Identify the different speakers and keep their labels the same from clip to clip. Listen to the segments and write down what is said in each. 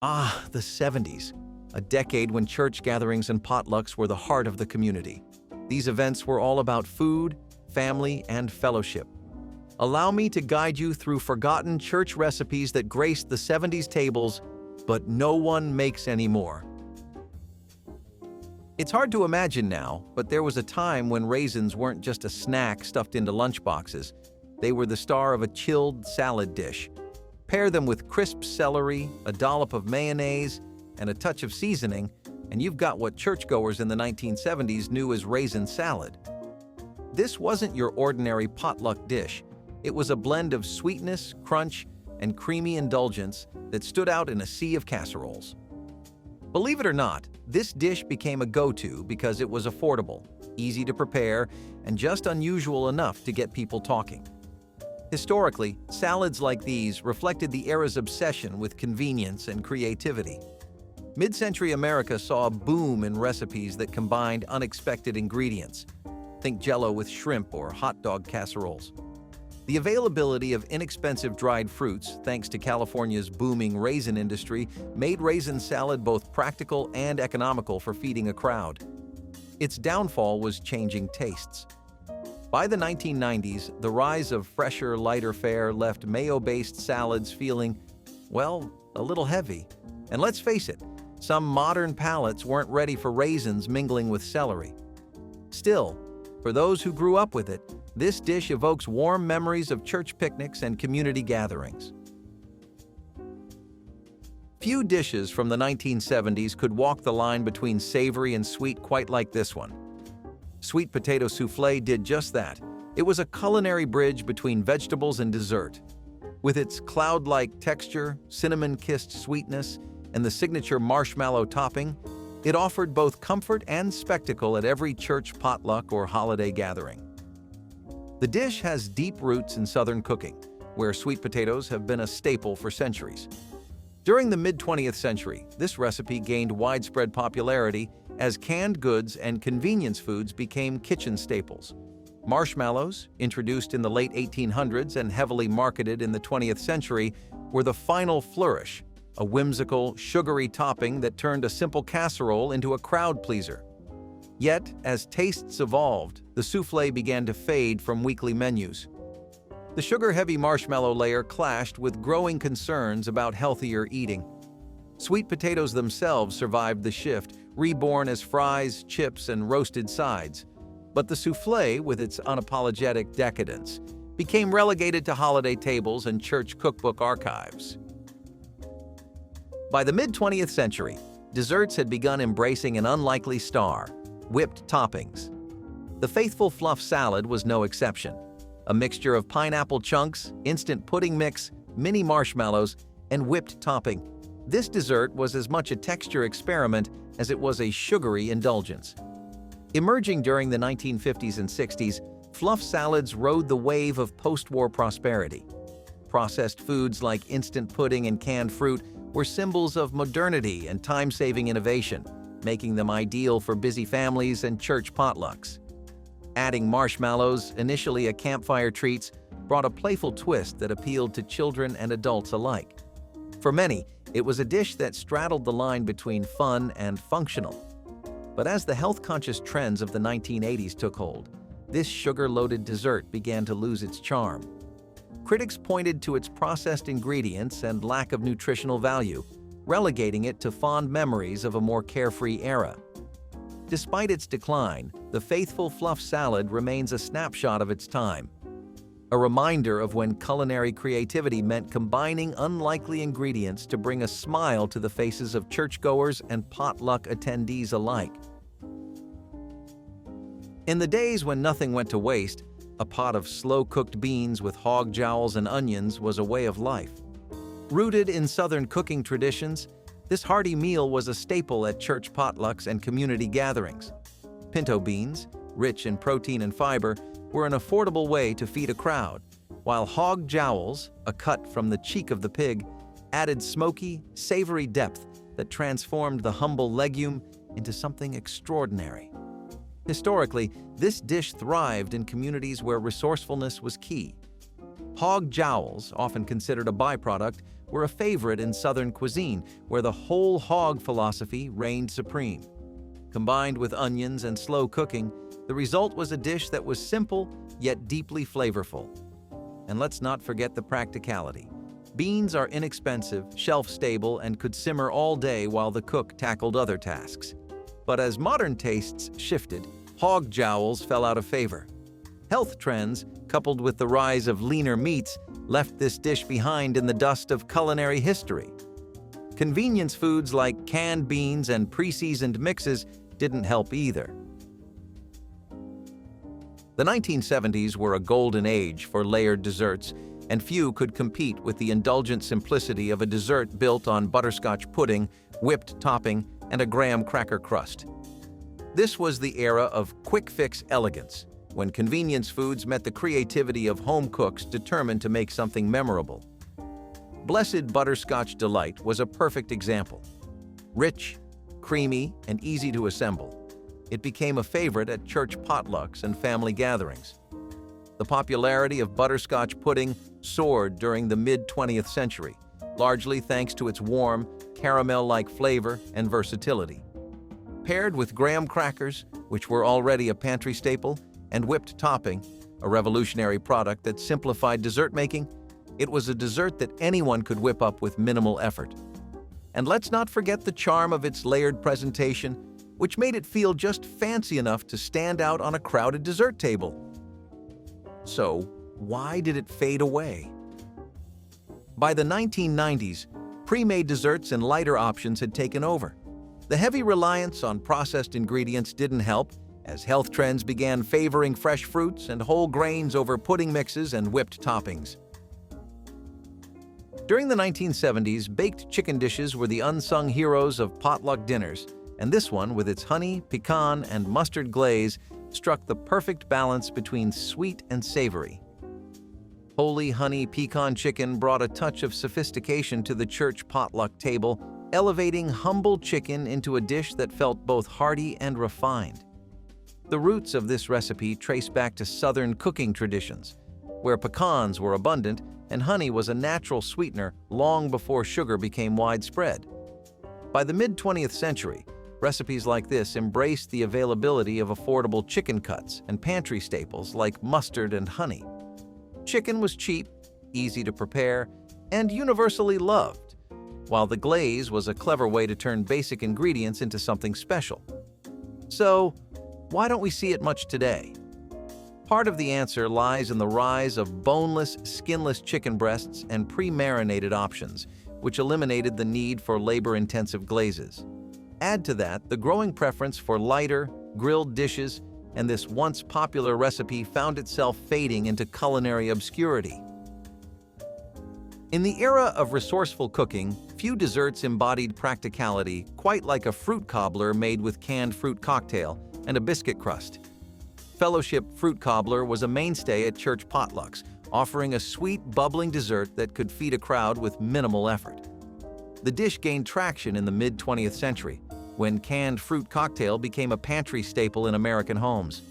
Speaker 1: Ah, the 70s, a decade when church gatherings and potlucks were the heart of the community. These events were all about food, family, and fellowship. Allow me to guide you through forgotten church recipes that graced the 70s tables, but no one makes anymore. It's hard to imagine now, but there was a time when raisins weren't just a snack stuffed into lunchboxes. They were the star of a chilled salad dish. Pair them with crisp celery, a dollop of mayonnaise, and a touch of seasoning, and you've got what churchgoers in the 1970s knew as raisin salad. This wasn't your ordinary potluck dish. It was a blend of sweetness, crunch, and creamy indulgence that stood out in a sea of casseroles. Believe it or not, this dish became a go-to because it was affordable, easy to prepare, and just unusual enough to get people talking. Historically, salads like these reflected the era's obsession with convenience and creativity. Mid-century America saw a boom in recipes that combined unexpected ingredients. Think Jell-O with shrimp or hot dog casseroles. The availability of inexpensive dried fruits, thanks to California's booming raisin industry, made raisin salad both practical and economical for feeding a crowd. Its downfall was changing tastes. By the 1990s, the rise of fresher, lighter fare left mayo-based salads feeling, well, a little heavy. And let's face it, some modern palates weren't ready for raisins mingling with celery. Still, for those who grew up with it, this dish evokes warm memories of church picnics and community gatherings. Few dishes from the 1970s could walk the line between savory and sweet quite like this one. Sweet potato souffle did just that. It was a culinary bridge between vegetables and dessert. With its cloud-like texture, cinnamon-kissed sweetness, and the signature marshmallow topping, it offered both comfort and spectacle at every church potluck or holiday gathering. The dish has deep roots in Southern cooking, where sweet potatoes have been a staple for centuries. During the mid-20th century, this recipe gained widespread popularity as canned goods and convenience foods became kitchen staples. Marshmallows, introduced in the late 1800s and heavily marketed in the 20th century, were the final flourish, a whimsical, sugary topping that turned a simple casserole into a crowd pleaser. Yet, as tastes evolved, the souffle began to fade from weekly menus. The sugar-heavy marshmallow layer clashed with growing concerns about healthier eating. Sweet potatoes themselves survived the shift, reborn as fries, chips, and roasted sides. But the souffle, with its unapologetic decadence, became relegated to holiday tables and church cookbook archives. By the mid-20th century, desserts had begun embracing an unlikely star: whipped toppings. The faithful Fluff salad was no exception. A mixture of pineapple chunks, instant pudding mix, mini marshmallows, and whipped topping. This dessert was as much a texture experiment as it was a sugary indulgence. Emerging during the 1950s and 60s, Fluff salads rode the wave of post-war prosperity. Processed foods like instant pudding and canned fruit were symbols of modernity and time-saving innovation, making them ideal for busy families and church potlucks. Adding marshmallows, initially a campfire treats, brought a playful twist that appealed to children and adults alike. For many, it was a dish that straddled the line between fun and functional. But as the health-conscious trends of the 1980s took hold, this sugar-loaded dessert began to lose its charm. Critics pointed to its processed ingredients and lack of nutritional value, relegating it to fond memories of a more carefree era. Despite its decline, the faithful Fluff salad remains a snapshot of its time, a reminder of when culinary creativity meant combining unlikely ingredients to bring a smile to the faces of churchgoers and potluck attendees alike. In the days when nothing went to waste, a pot of slow-cooked beans with hog jowls and onions was a way of life. Rooted in Southern cooking traditions, this hearty meal was a staple at church potlucks and community gatherings. Pinto beans, rich in protein and fiber, were an affordable way to feed a crowd, while hog jowls, a cut from the cheek of the pig, added smoky, savory depth that transformed the humble legume into something extraordinary. Historically, this dish thrived in communities where resourcefulness was key. Hog jowls, often considered a byproduct, were a favorite in Southern cuisine, where the whole hog philosophy reigned supreme. Combined with onions and slow cooking, the result was a dish that was simple yet deeply flavorful. And let's not forget the practicality. Beans are inexpensive, shelf-stable, and could simmer all day while the cook tackled other tasks. But as modern tastes shifted, hog jowls fell out of favor. Health trends, coupled with the rise of leaner meats, left this dish behind in the dust of culinary history. Convenience foods like canned beans and pre-seasoned mixes didn't help either. The 1970s were a golden age for layered desserts, and few could compete with the indulgent simplicity of a dessert built on butterscotch pudding, whipped topping, and a graham cracker crust. This was the era of quick-fix elegance, when convenience foods met the creativity of home cooks determined to make something memorable. Blessed Butterscotch Delight was a perfect example. Rich, creamy, and easy to assemble, it became a favorite at church potlucks and family gatherings. The popularity of butterscotch pudding soared during the mid-20th century, largely thanks to its warm, caramel-like flavor and versatility. Paired with graham crackers, which were already a pantry staple, and whipped topping, a revolutionary product that simplified dessert making, it was a dessert that anyone could whip up with minimal effort. And let's not forget the charm of its layered presentation, which made it feel just fancy enough to stand out on a crowded dessert table. So, why did it fade away? By the 1990s, pre-made desserts and lighter options had taken over. The heavy reliance on processed ingredients didn't help, as health trends began favoring fresh fruits and whole grains over pudding mixes and whipped toppings. During the 1970s, baked chicken dishes were the unsung heroes of potluck dinners, and this one, with its honey, pecan, and mustard glaze, struck the perfect balance between sweet and savory. Holy honey pecan chicken brought a touch of sophistication to the church potluck table, elevating humble chicken into a dish that felt both hearty and refined. The roots of this recipe trace back to Southern cooking traditions, where pecans were abundant and honey was a natural sweetener long before sugar became widespread. By the mid-20th century, recipes like this embraced the availability of affordable chicken cuts and pantry staples like mustard and honey. Chicken was cheap, easy to prepare, and universally loved, while the glaze was a clever way to turn basic ingredients into something special. So, why don't we see it much today? Part of the answer lies in the rise of boneless, skinless chicken breasts and pre-marinated options, which eliminated the need for labor-intensive glazes. Add to that the growing preference for lighter, grilled dishes, and this once popular recipe found itself fading into culinary obscurity. In the era of resourceful cooking, few desserts embodied practicality quite like a fruit cobbler made with canned fruit cocktail and a biscuit crust. Fellowship fruit cobbler was a mainstay at church potlucks, offering a sweet, bubbling dessert that could feed a crowd with minimal effort. The dish gained traction in the mid-20th century, when canned fruit cocktail became a pantry staple in American homes.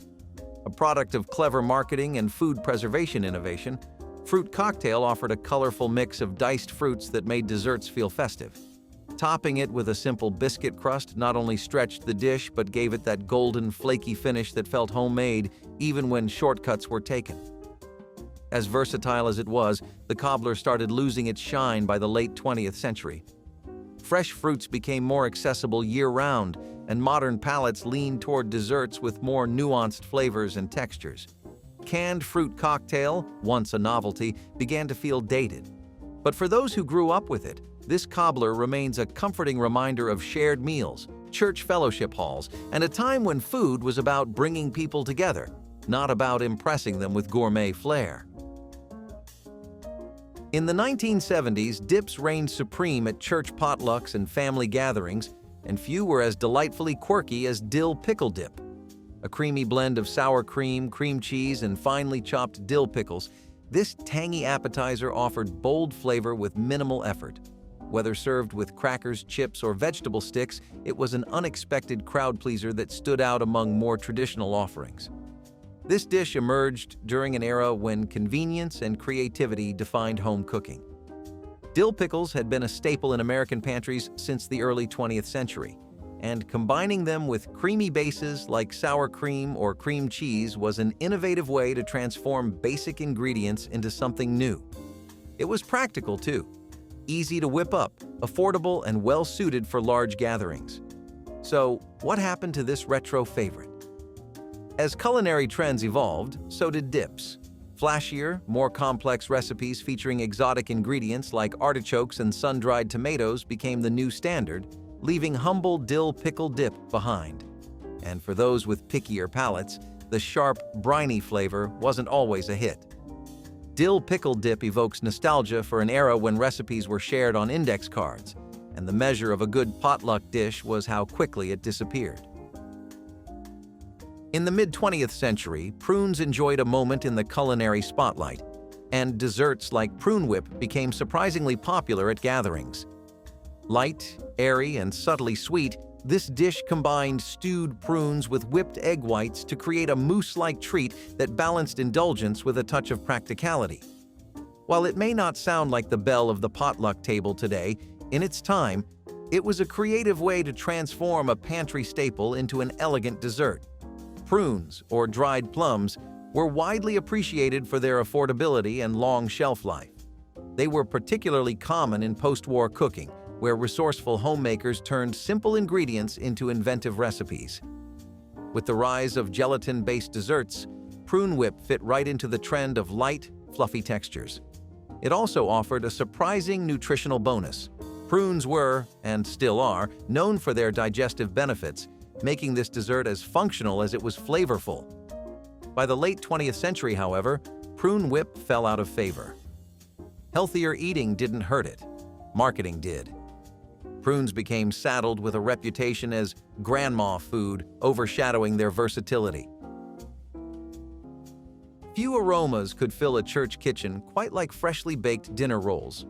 Speaker 1: A product of clever marketing and food preservation innovation, fruit cocktail offered a colorful mix of diced fruits that made desserts feel festive. Topping it with a simple biscuit crust not only stretched the dish but gave it that golden, flaky finish that felt homemade even when shortcuts were taken. As versatile as it was, the cobbler started losing its shine by the late 20th century. Fresh fruits became more accessible year-round, and modern palates leaned toward desserts with more nuanced flavors and textures. Canned fruit cocktail, once a novelty, began to feel dated. But for those who grew up with it, this cobbler remains a comforting reminder of shared meals, church fellowship halls, and a time when food was about bringing people together, not about impressing them with gourmet flair. In the 1970s, dips reigned supreme at church potlucks and family gatherings, and few were as delightfully quirky as dill pickle dip. A creamy blend of sour cream, cream cheese, and finely chopped dill pickles, this tangy appetizer offered bold flavor with minimal effort. Whether served with crackers, chips, or vegetable sticks, it was an unexpected crowd pleaser that stood out among more traditional offerings. This dish emerged during an era when convenience and creativity defined home cooking. Dill pickles had been a staple in American pantries since the early 20th century, and combining them with creamy bases like sour cream or cream cheese was an innovative way to transform basic ingredients into something new. It was practical, too. Easy to whip up, affordable, and well-suited for large gatherings. So, what happened to this retro favorite? As culinary trends evolved, so did dips. Flashier, more complex recipes featuring exotic ingredients like artichokes and sun-dried tomatoes became the new standard, leaving humble dill pickle dip behind. And for those with pickier palates, the sharp, briny flavor wasn't always a hit. Dill pickle dip evokes nostalgia for an era when recipes were shared on index cards, and the measure of a good potluck dish was how quickly it disappeared. In the mid-20th century, prunes enjoyed a moment in the culinary spotlight, and desserts like prune whip became surprisingly popular at gatherings. Light, airy, and subtly sweet, this dish combined stewed prunes with whipped egg whites to create a mousse-like treat that balanced indulgence with a touch of practicality. While it may not sound like the belle of the potluck table today, in its time, it was a creative way to transform a pantry staple into an elegant dessert. Prunes, or dried plums, were widely appreciated for their affordability and long shelf life. They were particularly common in post-war cooking, where resourceful homemakers turned simple ingredients into inventive recipes. With the rise of gelatin-based desserts, prune whip fit right into the trend of light, fluffy textures. It also offered a surprising nutritional bonus. Prunes were, and still are, known for their digestive benefits, making this dessert as functional as it was flavorful. By the late 20th century, however, prune whip fell out of favor. Healthier eating didn't hurt it. Marketing did. Prunes became saddled with a reputation as grandma food, overshadowing their versatility. Few aromas could fill a church kitchen quite like freshly baked dinner rolls.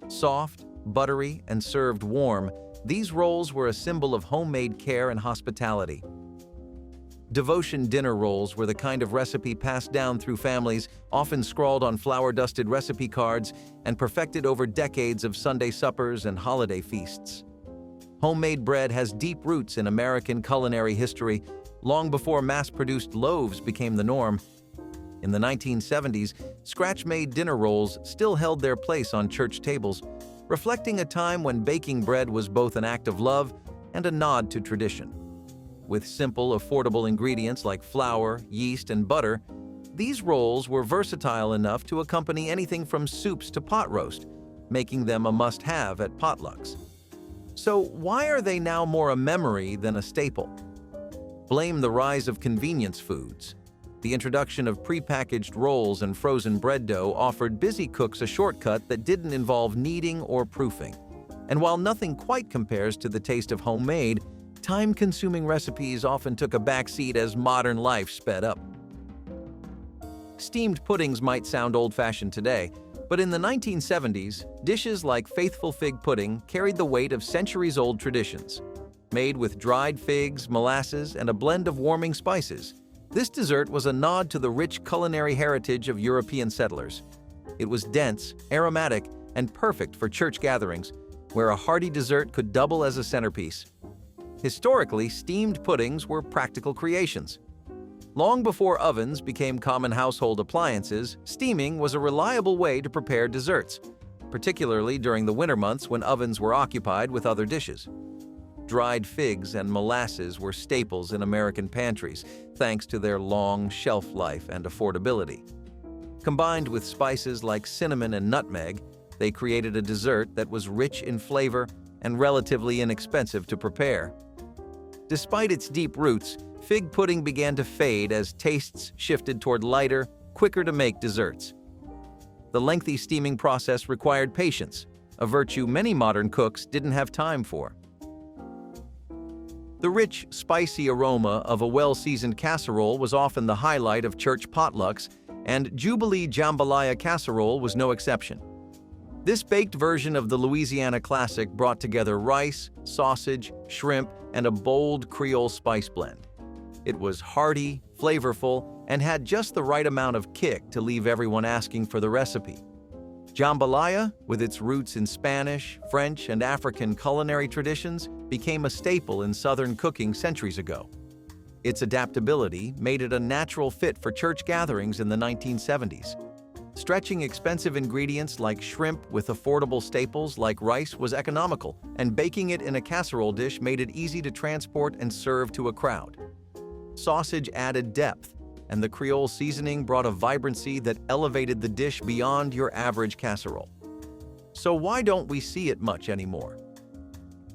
Speaker 1: Soft, buttery, and served warm, these rolls were a symbol of homemade care and hospitality. Devotion dinner rolls were the kind of recipe passed down through families, often scrawled on flour-dusted recipe cards and perfected over decades of Sunday suppers and holiday feasts. Homemade bread has deep roots in American culinary history, long before mass-produced loaves became the norm. In the 1970s, scratch-made dinner rolls still held their place on church tables, reflecting a time when baking bread was both an act of love and a nod to tradition. With simple, affordable ingredients like flour, yeast, and butter, these rolls were versatile enough to accompany anything from soups to pot roast, making them a must-have at potlucks. So why are they now more a memory than a staple? Blame the rise of convenience foods. The introduction of prepackaged rolls and frozen bread dough offered busy cooks a shortcut that didn't involve kneading or proofing. And while nothing quite compares to the taste of homemade, time-consuming recipes often took a backseat as modern life sped up. Steamed puddings might sound old-fashioned today, but in the 1970s, dishes like faithful fig pudding carried the weight of centuries-old traditions. Made with dried figs, molasses, and a blend of warming spices, this dessert was a nod to the rich culinary heritage of European settlers. It was dense, aromatic, and perfect for church gatherings, where a hearty dessert could double as a centerpiece. Historically, steamed puddings were practical creations. Long before ovens became common household appliances, steaming was a reliable way to prepare desserts, particularly during the winter months when ovens were occupied with other dishes. Dried figs and molasses were staples in American pantries, thanks to their long shelf life and affordability. Combined with spices like cinnamon and nutmeg, they created a dessert that was rich in flavor and relatively inexpensive to prepare. Despite its deep roots, fig pudding began to fade as tastes shifted toward lighter, quicker-to-make desserts. The lengthy steaming process required patience, a virtue many modern cooks didn't have time for. The rich, spicy aroma of a well-seasoned casserole was often the highlight of church potlucks, and Jubilee jambalaya casserole was no exception. This baked version of the Louisiana classic brought together rice, sausage, shrimp, and a bold Creole spice blend. It was hearty, flavorful, and had just the right amount of kick to leave everyone asking for the recipe. Jambalaya, with its roots in Spanish, French, and African culinary traditions, became a staple in Southern cooking centuries ago. Its adaptability made it a natural fit for church gatherings in the 1970s. Stretching expensive ingredients like shrimp with affordable staples like rice was economical, and baking it in a casserole dish made it easy to transport and serve to a crowd. Sausage added depth, and the Creole seasoning brought a vibrancy that elevated the dish beyond your average casserole. So why don't we see it much anymore?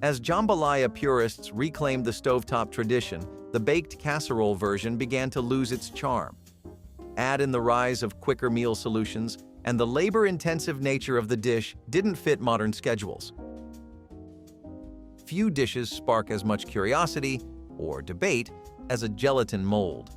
Speaker 1: As jambalaya purists reclaimed the stovetop tradition, the baked casserole version began to lose its charm. Add in the rise of quicker meal solutions, and the labor-intensive nature of the dish didn't fit modern schedules. Few dishes spark as much curiosity or debate as a gelatin mold.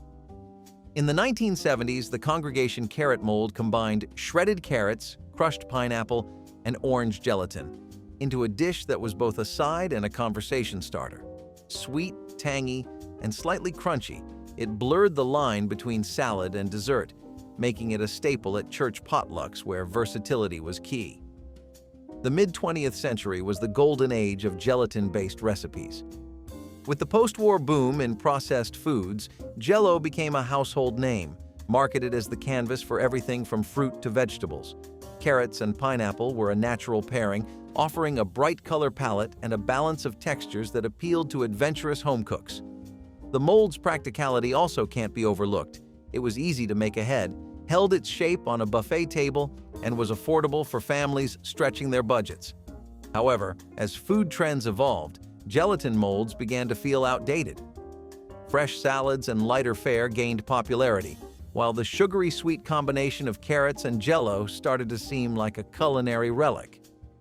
Speaker 1: In the 1970s, the congregation carrot mold combined shredded carrots, crushed pineapple, and orange gelatin into a dish that was both a side and a conversation starter. Sweet, tangy, and slightly crunchy, it blurred the line between salad and dessert, making it a staple at church potlucks where versatility was key. The mid-20th century was the golden age of gelatin-based recipes. With the post-war boom in processed foods, Jell-O became a household name, marketed as the canvas for everything from fruit to vegetables. Carrots and pineapple were a natural pairing, offering a bright color palette and a balance of textures that appealed to adventurous home cooks. The mold's practicality also can't be overlooked. It was easy to make ahead, held its shape on a buffet table, and was affordable for families stretching their budgets. However, as food trends evolved, gelatin molds began to feel outdated. Fresh salads and lighter fare gained popularity, while the sugary sweet combination of carrots and Jell-O started to seem like a culinary relic.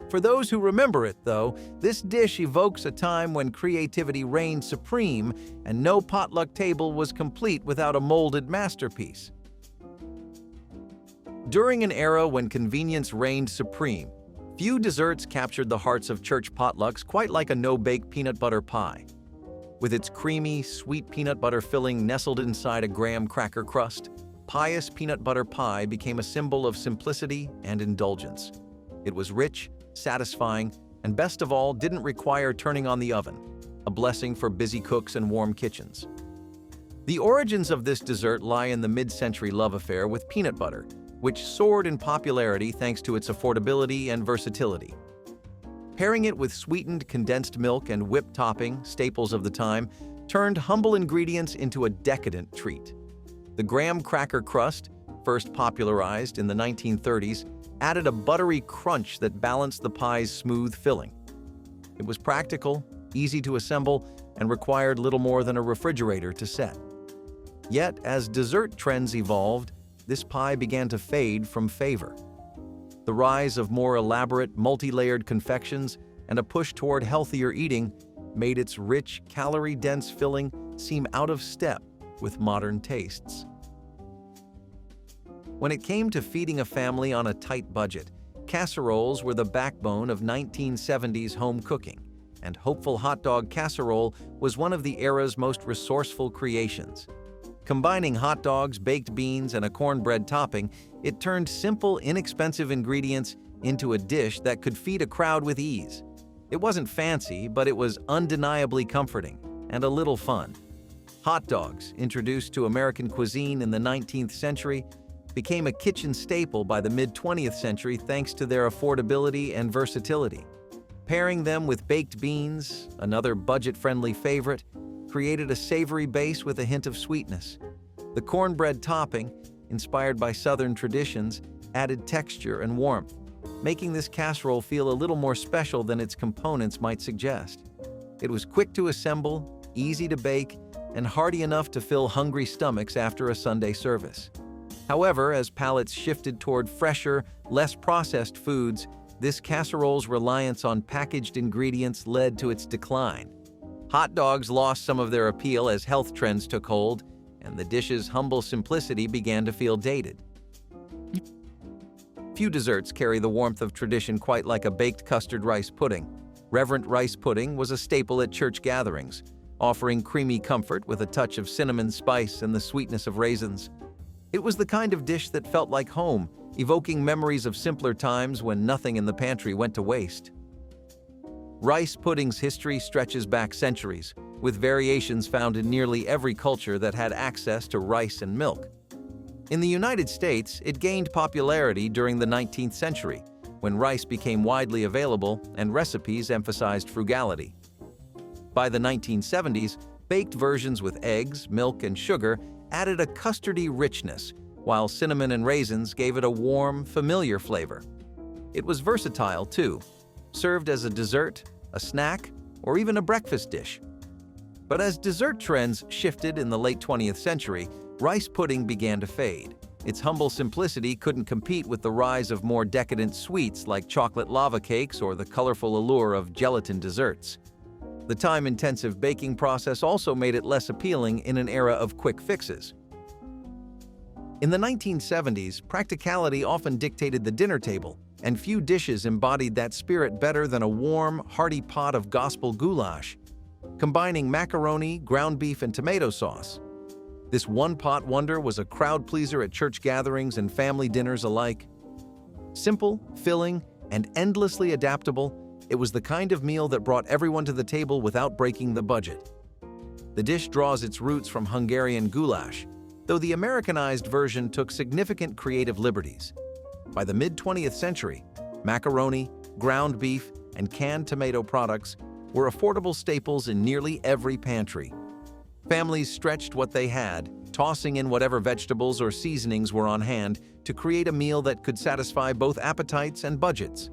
Speaker 1: For those who remember it, though, this dish evokes a time when creativity reigned supreme and no potluck table was complete without a molded masterpiece. During an era when convenience reigned supreme, few desserts captured the hearts of church potlucks quite like a no-bake peanut butter pie. With its creamy, sweet peanut butter filling nestled inside a graham cracker crust, pious peanut butter pie became a symbol of simplicity and indulgence. It was rich, satisfying, and best of all, didn't require turning on the oven, a blessing for busy cooks and warm kitchens. The origins of this dessert lie in the mid-century love affair with peanut butter, which soared in popularity thanks to its affordability and versatility. Pairing it with sweetened condensed milk and whipped topping, staples of the time, turned humble ingredients into a decadent treat. The graham cracker crust, first popularized in the 1930s, added a buttery crunch that balanced the pie's smooth filling. It was practical, easy to assemble, and required little more than a refrigerator to set. Yet, as dessert trends evolved, this pie began to fade from favor. The rise of more elaborate, multi-layered confections and a push toward healthier eating made its rich, calorie-dense filling seem out of step with modern tastes. When it came to feeding a family on a tight budget, casseroles were the backbone of 1970s home cooking, and hopeful hot dog casserole was one of the era's most resourceful creations. Combining hot dogs, baked beans, and a cornbread topping, it turned simple, inexpensive ingredients into a dish that could feed a crowd with ease. It wasn't fancy, but it was undeniably comforting and a little fun. Hot dogs, introduced to American cuisine in the 19th century, became a kitchen staple by the mid-20th century thanks to their affordability and versatility. Pairing them with baked beans, another budget-friendly favorite, created a savory base with a hint of sweetness. The cornbread topping, inspired by Southern traditions, added texture and warmth, making this casserole feel a little more special than its components might suggest. It was quick to assemble, easy to bake, and hearty enough to fill hungry stomachs after a Sunday service. However, as palates shifted toward fresher, less processed foods, this casserole's reliance on packaged ingredients led to its decline. Hot dogs lost some of their appeal as health trends took hold, and the dish's humble simplicity began to feel dated. Few desserts carry the warmth of tradition quite like a baked custard rice pudding. Reverent rice pudding was a staple at church gatherings, offering creamy comfort with a touch of cinnamon spice and the sweetness of raisins. It was the kind of dish that felt like home, evoking memories of simpler times when nothing in the pantry went to waste. Rice pudding's history stretches back centuries, with variations found in nearly every culture that had access to rice and milk. In the United States, it gained popularity during the 19th century, when rice became widely available and recipes emphasized frugality. By the 1970s, baked versions with eggs, milk, and sugar added a custardy richness, while cinnamon and raisins gave it a warm, familiar flavor. It was versatile, too, served as a dessert, a snack, or even a breakfast dish. But as dessert trends shifted in the late 20th century, rice pudding began to fade. Its humble simplicity couldn't compete with the rise of more decadent sweets like chocolate lava cakes or the colorful allure of gelatin desserts. The time-intensive baking process also made it less appealing in an era of quick fixes. In the 1970s, practicality often dictated the dinner table, and few dishes embodied that spirit better than a warm, hearty pot of gospel goulash, combining macaroni, ground beef, and tomato sauce. This one-pot wonder was a crowd-pleaser at church gatherings and family dinners alike. Simple, filling, and endlessly adaptable, it was the kind of meal that brought everyone to the table without breaking the budget. The dish draws its roots from Hungarian goulash, though the Americanized version took significant creative liberties. By the mid-20th century, macaroni, ground beef, and canned tomato products were affordable staples in nearly every pantry. Families stretched what they had, tossing in whatever vegetables or seasonings were on hand to create a meal that could satisfy both appetites and budgets.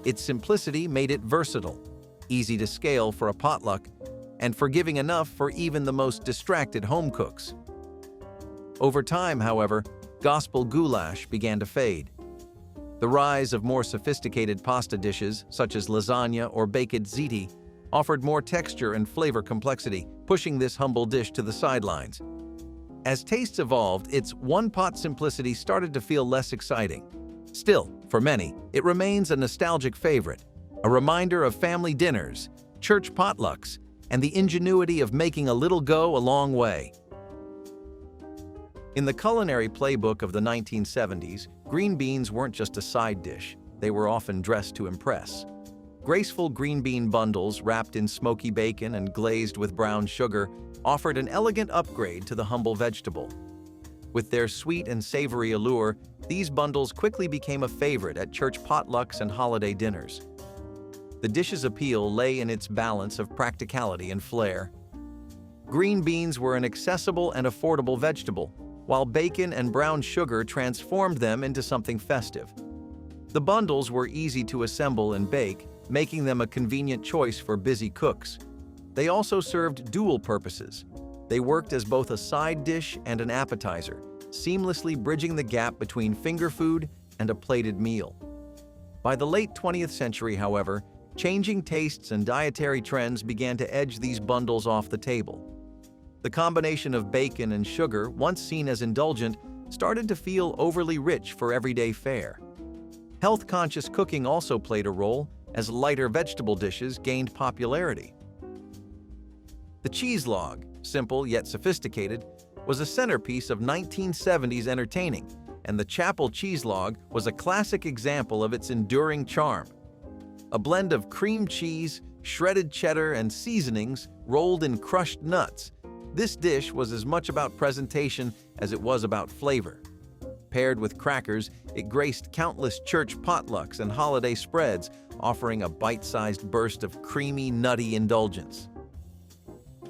Speaker 1: Its simplicity made it versatile, easy to scale for a potluck, and forgiving enough for even the most distracted home cooks. Over time, however, gospel goulash began to fade. The rise of more sophisticated pasta dishes, such as lasagna or baked ziti, offered more texture and flavor complexity, pushing this humble dish to the sidelines. As tastes evolved, its one-pot simplicity started to feel less exciting. Still, for many, it remains a nostalgic favorite, a reminder of family dinners, church potlucks, and the ingenuity of making a little go a long way. In the culinary playbook of the 1970s, green beans weren't just a side dish, they were often dressed to impress. Graceful green bean bundles wrapped in smoky bacon and glazed with brown sugar offered an elegant upgrade to the humble vegetable. With their sweet and savory allure, these bundles quickly became a favorite at church potlucks and holiday dinners. The dish's appeal lay in its balance of practicality and flair. Green beans were an accessible and affordable vegetable, while bacon and brown sugar transformed them into something festive. The bundles were easy to assemble and bake, making them a convenient choice for busy cooks. They also served dual purposes. They worked as both a side dish and an appetizer, seamlessly bridging the gap between finger food and a plated meal. By the late 20th century, however, changing tastes and dietary trends began to edge these bundles off the table. The combination of bacon and sugar, once seen as indulgent, started to feel overly rich for everyday fare. Health-conscious cooking also played a role, as lighter vegetable dishes gained popularity. The cheese log, simple yet sophisticated, was a centerpiece of 1970s entertaining, and the chapel cheese log was a classic example of its enduring charm. A blend of cream cheese, shredded cheddar, and seasonings rolled in crushed nuts, this dish was as much about presentation as it was about flavor. Paired with crackers, it graced countless church potlucks and holiday spreads, offering a bite-sized burst of creamy, nutty indulgence.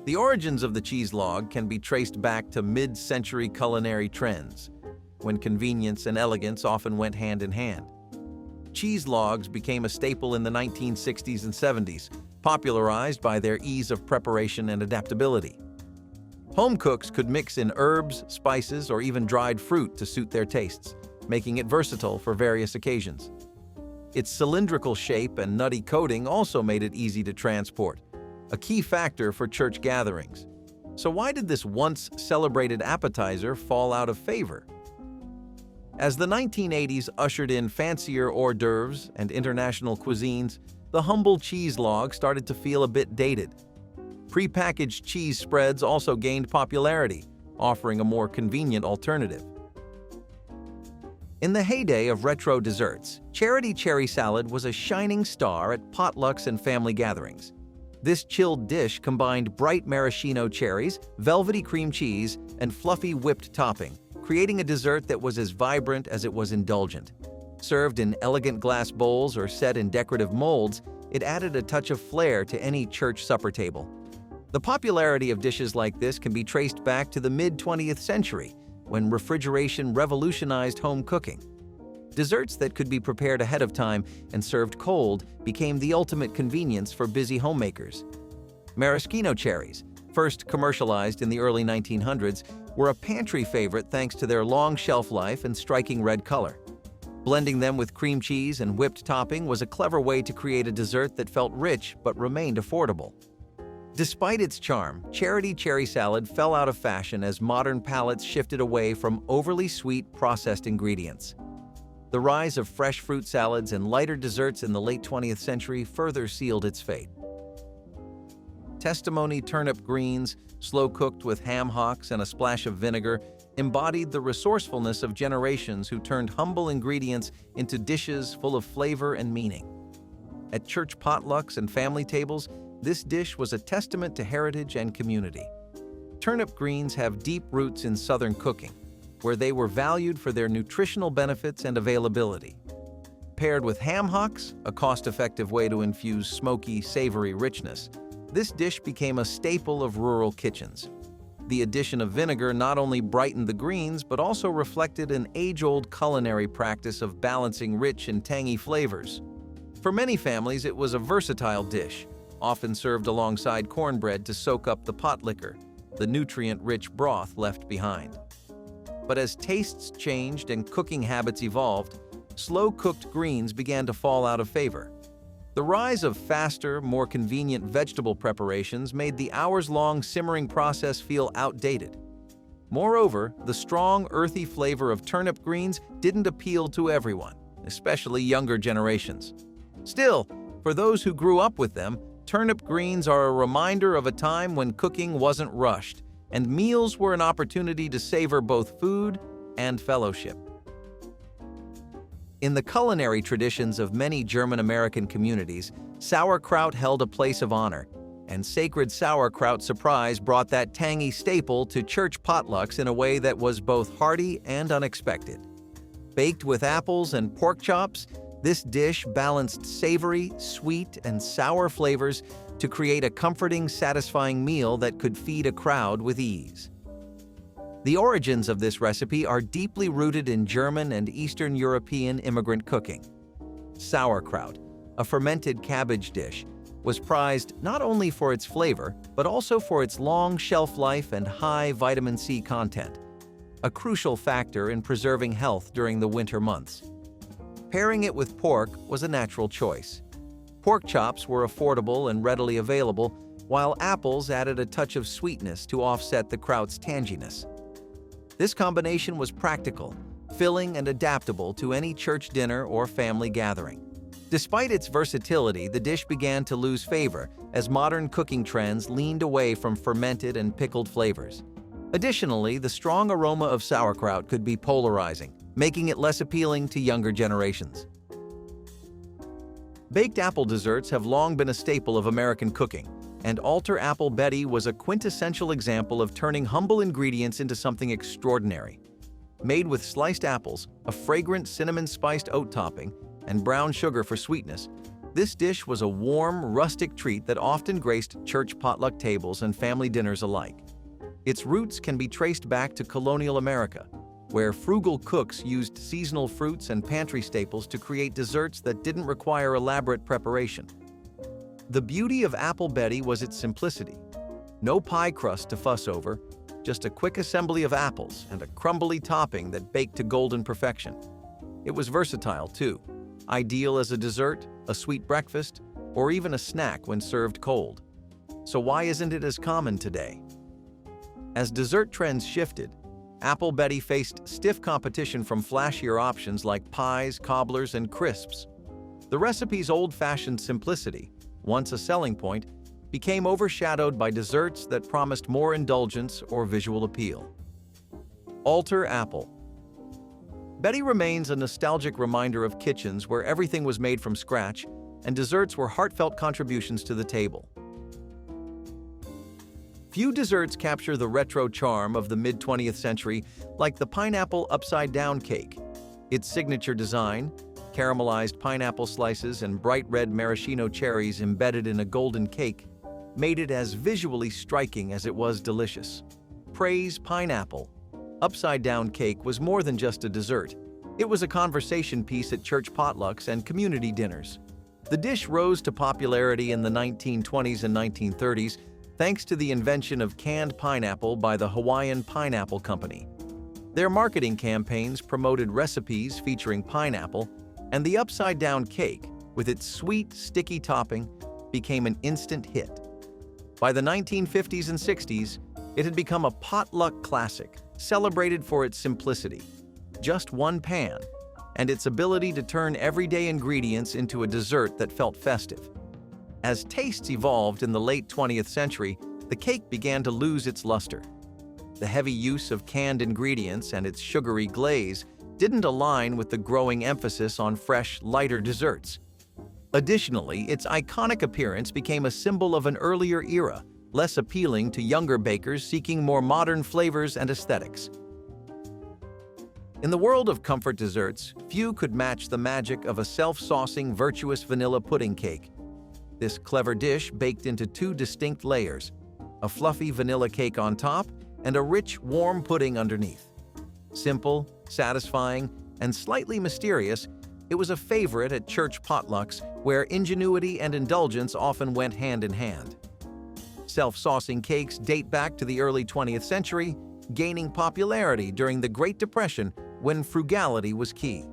Speaker 1: The origins of the cheese log can be traced back to mid-century culinary trends, when convenience and elegance often went hand in hand. Cheese logs became a staple in the 1960s and 70s, popularized by their ease of preparation and adaptability. Home cooks could mix in herbs, spices, or even dried fruit to suit their tastes, making it versatile for various occasions. Its cylindrical shape and nutty coating also made it easy to transport, a key factor for church gatherings. So why did this once celebrated appetizer fall out of favor? As the 1980s ushered in fancier hors d'oeuvres and international cuisines, the humble cheese log started to feel a bit dated. Prepackaged cheese spreads also gained popularity, offering a more convenient alternative. In the heyday of retro desserts, charity cherry salad was a shining star at potlucks and family gatherings. This chilled dish combined bright maraschino cherries, velvety cream cheese, and fluffy whipped topping, creating a dessert that was as vibrant as it was indulgent. Served in elegant glass bowls or set in decorative molds, it added a touch of flair to any church supper table. The popularity of dishes like this can be traced back to the mid-20th century, when refrigeration revolutionized home cooking. Desserts that could be prepared ahead of time and served cold became the ultimate convenience for busy homemakers. Maraschino cherries, first commercialized in the early 1900s, were a pantry favorite thanks to their long shelf life and striking red color. Blending them with cream cheese and whipped topping was a clever way to create a dessert that felt rich but remained affordable. Despite its charm, charity cherry salad fell out of fashion as modern palates shifted away from overly sweet processed ingredients. The rise of fresh fruit salads and lighter desserts in the late 20th century further sealed its fate. Testimony turnip greens, slow-cooked with ham hocks and a splash of vinegar, embodied the resourcefulness of generations who turned humble ingredients into dishes full of flavor and meaning. At church potlucks and family tables, this dish was a testament to heritage and community. Turnip greens have deep roots in Southern cooking, where they were valued for their nutritional benefits and availability. Paired with ham hocks, a cost-effective way to infuse smoky, savory richness, this dish became a staple of rural kitchens. The addition of vinegar not only brightened the greens, but also reflected an age-old culinary practice of balancing rich and tangy flavors. For many families, it was a versatile dish, often served alongside cornbread to soak up the pot liquor, the nutrient-rich broth left behind. But as tastes changed and cooking habits evolved, slow-cooked greens began to fall out of favor. The rise of faster, more convenient vegetable preparations made the hours-long simmering process feel outdated. Moreover, the strong, earthy flavor of turnip greens didn't appeal to everyone, especially younger generations. Still, for those who grew up with them, turnip greens are a reminder of a time when cooking wasn't rushed, and meals were an opportunity to savor both food and fellowship. In the culinary traditions of many German-American communities, sauerkraut held a place of honor, and sacred sauerkraut surprise brought that tangy staple to church potlucks in a way that was both hearty and unexpected. Baked with apples and pork chops, this dish balanced savory, sweet, and sour flavors to create a comforting, satisfying meal that could feed a crowd with ease. The origins of this recipe are deeply rooted in German and Eastern European immigrant cooking. Sauerkraut, a fermented cabbage dish, was prized not only for its flavor, but also for its long shelf life and high vitamin C content, a crucial factor in preserving health during the winter months. Pairing it with pork was a natural choice. Pork chops were affordable and readily available, while apples added a touch of sweetness to offset the kraut's tanginess. This combination was practical, filling, and adaptable to any church dinner or family gathering. Despite its versatility, the dish began to lose favor as modern cooking trends leaned away from fermented and pickled flavors. Additionally, the strong aroma of sauerkraut could be polarizing, making it less appealing to younger generations. Baked apple desserts have long been a staple of American cooking, and Altar Apple Betty was a quintessential example of turning humble ingredients into something extraordinary. Made with sliced apples, a fragrant cinnamon-spiced oat topping, and brown sugar for sweetness, this dish was a warm, rustic treat that often graced church potluck tables and family dinners alike. Its roots can be traced back to colonial America, where frugal cooks used seasonal fruits and pantry staples to create desserts that didn't require elaborate preparation. The beauty of Apple Betty was its simplicity. No pie crust to fuss over, just a quick assembly of apples and a crumbly topping that baked to golden perfection. It was versatile, too, ideal as a dessert, a sweet breakfast, or even a snack when served cold. So why isn't it as common today? As dessert trends shifted, Apple Betty faced stiff competition from flashier options like pies, cobblers, and crisps. The recipe's old-fashioned simplicity, once a selling point, became overshadowed by desserts that promised more indulgence or visual appeal. Altar Apple. Betty remains a nostalgic reminder of kitchens where everything was made from scratch and desserts were heartfelt contributions to the table. Few desserts capture the retro charm of the mid-20th century like the pineapple upside-down cake. Its signature design, caramelized pineapple slices and bright red maraschino cherries embedded in a golden cake, made it as visually striking as it was delicious. Praise pineapple. Upside-down cake was more than just a dessert. It was a conversation piece at church potlucks and community dinners. The dish rose to popularity in the 1920s and 1930s thanks to the invention of canned pineapple by the Hawaiian Pineapple Company. Their marketing campaigns promoted recipes featuring pineapple, and the upside-down cake, with its sweet, sticky topping, became an instant hit. By the 1950s and 60s, it had become a potluck classic, celebrated for its simplicity, just one pan, and its ability to turn everyday ingredients into a dessert that felt festive. As tastes evolved in the late 20th century, the cake began to lose its luster. The heavy use of canned ingredients and its sugary glaze didn't align with the growing emphasis on fresh, lighter desserts. Additionally, its iconic appearance became a symbol of an earlier era, less appealing to younger bakers seeking more modern flavors and aesthetics. In the world of comfort desserts, few could match the magic of a self-saucing, virtuous vanilla pudding cake. This clever dish baked into two distinct layers, a fluffy vanilla cake on top and a rich, warm pudding underneath. Simple, satisfying, and slightly mysterious, it was a favorite at church potlucks where ingenuity and indulgence often went hand in hand. Self-saucing cakes date back to the early 20th century, gaining popularity during the Great Depression when frugality was key.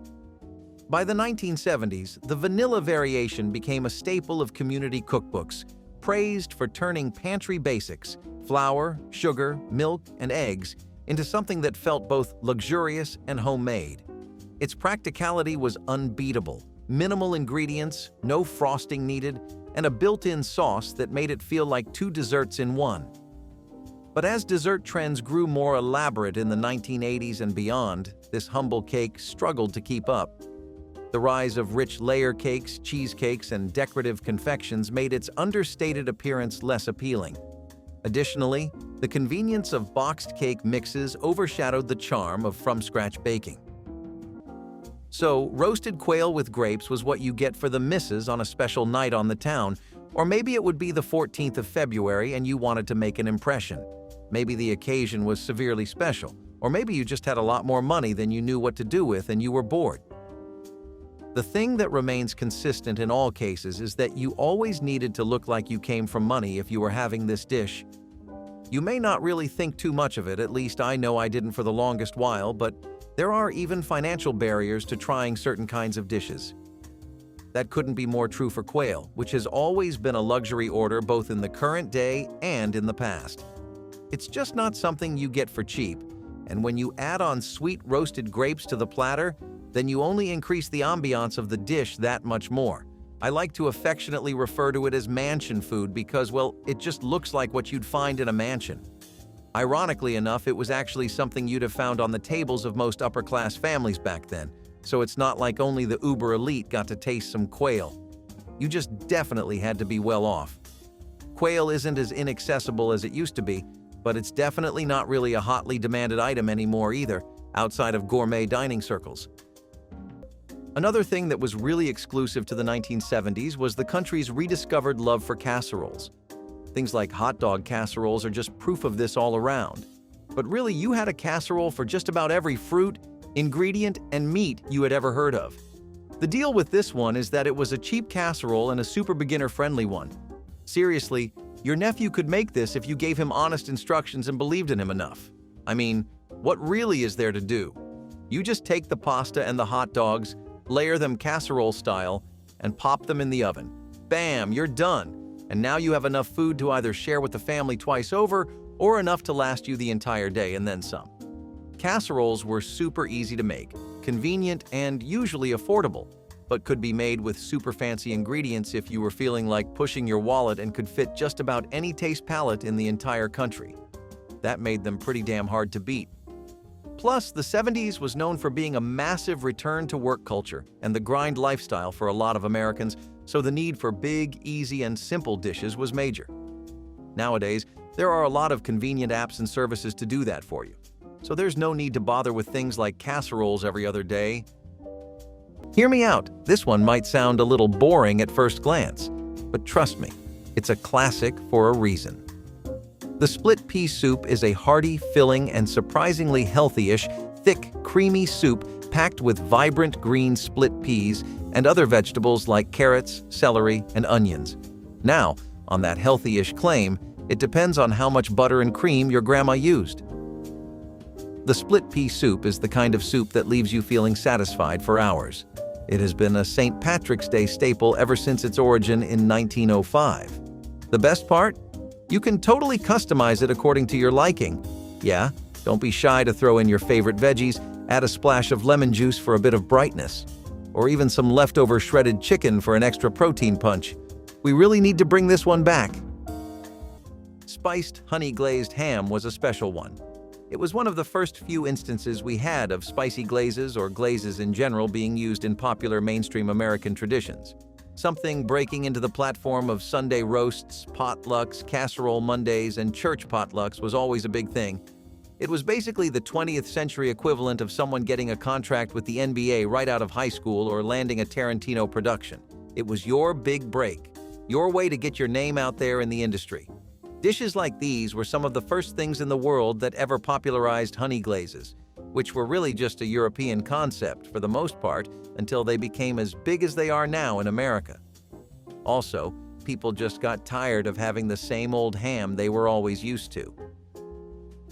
Speaker 1: By the 1970s, the vanilla variation became a staple of community cookbooks, praised for turning pantry basics, flour, sugar, milk, and eggs, into something that felt both luxurious and homemade. Its practicality was unbeatable. Minimal ingredients, no frosting needed, and a built-in sauce that made it feel like two desserts in one. But as dessert trends grew more elaborate in the 1980s and beyond, this humble cake struggled to keep up. The rise of rich layer cakes, cheesecakes, and decorative confections made its understated appearance less appealing. Additionally, the convenience of boxed cake mixes overshadowed the charm of from-scratch baking. So, roasted quail with grapes was what you get for the missus on a special night on the town, or maybe it would be the 14th of February and you wanted to make an impression. Maybe the occasion was severely special, or maybe you just had a lot more money than you knew what to do with and you were bored. The thing that remains consistent in all cases is that you always needed to look like you came from money if you were having this dish. You may not really think too much of it, at least I know I didn't for the longest while, but there are even financial barriers to trying certain kinds of dishes. That couldn't be more true for quail, which has always been a luxury order both in the current day and in the past. It's just not something you get for cheap, and when you add on sweet roasted grapes to the platter, then you only increase the ambiance of the dish that much more. I like to affectionately refer to it as mansion food because, well, it just looks like what you'd find in a mansion. Ironically enough, it was actually something you'd have found on the tables of most upper-class families back then, so it's not like only the uber elite got to taste some quail. You just definitely had to be well off. Quail isn't as inaccessible as it used to be, but it's definitely not really a hotly demanded item anymore either, outside of gourmet dining circles. Another thing that was really exclusive to the 1970s was the country's rediscovered love for casseroles. Things like hot dog casseroles are just proof of this all around. But really, you had a casserole for just about every fruit, ingredient, and meat you had ever heard of. The deal with this one is that it was a cheap casserole and a super beginner-friendly one. Seriously, your nephew could make this if you gave him honest instructions and believed in him enough. I mean, what really is there to do? You just take the pasta and the hot dogs, layer them casserole style, and pop them in the oven. Bam, you're done. And now you have enough food to either share with the family twice over or enough to last you the entire day and then some. Casseroles were super easy to make, convenient, and usually affordable, but could be made with super fancy ingredients if you were feeling like pushing your wallet and could fit just about any taste palette in the entire country. That made them pretty damn hard to beat. Plus, the 70s was known for being a massive return-to-work culture and the grind lifestyle for a lot of Americans, so the need for big, easy, and simple dishes was major. Nowadays, there are a lot of convenient apps and services to do that for you, so there's no need to bother with things like casseroles every other day. Hear me out, this one might sound a little boring at first glance, but trust me, it's a classic for a reason. The split pea soup is a hearty, filling, and surprisingly healthy-ish, thick, creamy soup packed with vibrant green split peas and other vegetables like carrots, celery, and onions. Now, on that healthy-ish claim, it depends on how much butter and cream your grandma used. The split pea soup is the kind of soup that leaves you feeling satisfied for hours. It has been a St. Patrick's Day staple ever since its origin in 1905. The best part? You can totally customize it according to your liking. Yeah, don't be shy to throw in your favorite veggies, add a splash of lemon juice for a bit of brightness, or even some leftover shredded chicken for an extra protein punch. We really need to bring this one back. Spiced honey-glazed ham was a special one. It was one of the first few instances we had of spicy glazes or glazes in general being used in popular mainstream American traditions. Something breaking into the platform of Sunday roasts, potlucks, casserole Mondays, and church potlucks was always a big thing. It was basically the 20th century equivalent of someone getting a contract with the NBA right out of high school or landing a Tarantino production. It was your big break, your way to get your name out there in the industry. Dishes like these were some of the first things in the world that ever popularized honey glazes, which were really just a European concept for the most part until they became as big as they are now in America. Also, people just got tired of having the same old ham they were always used to.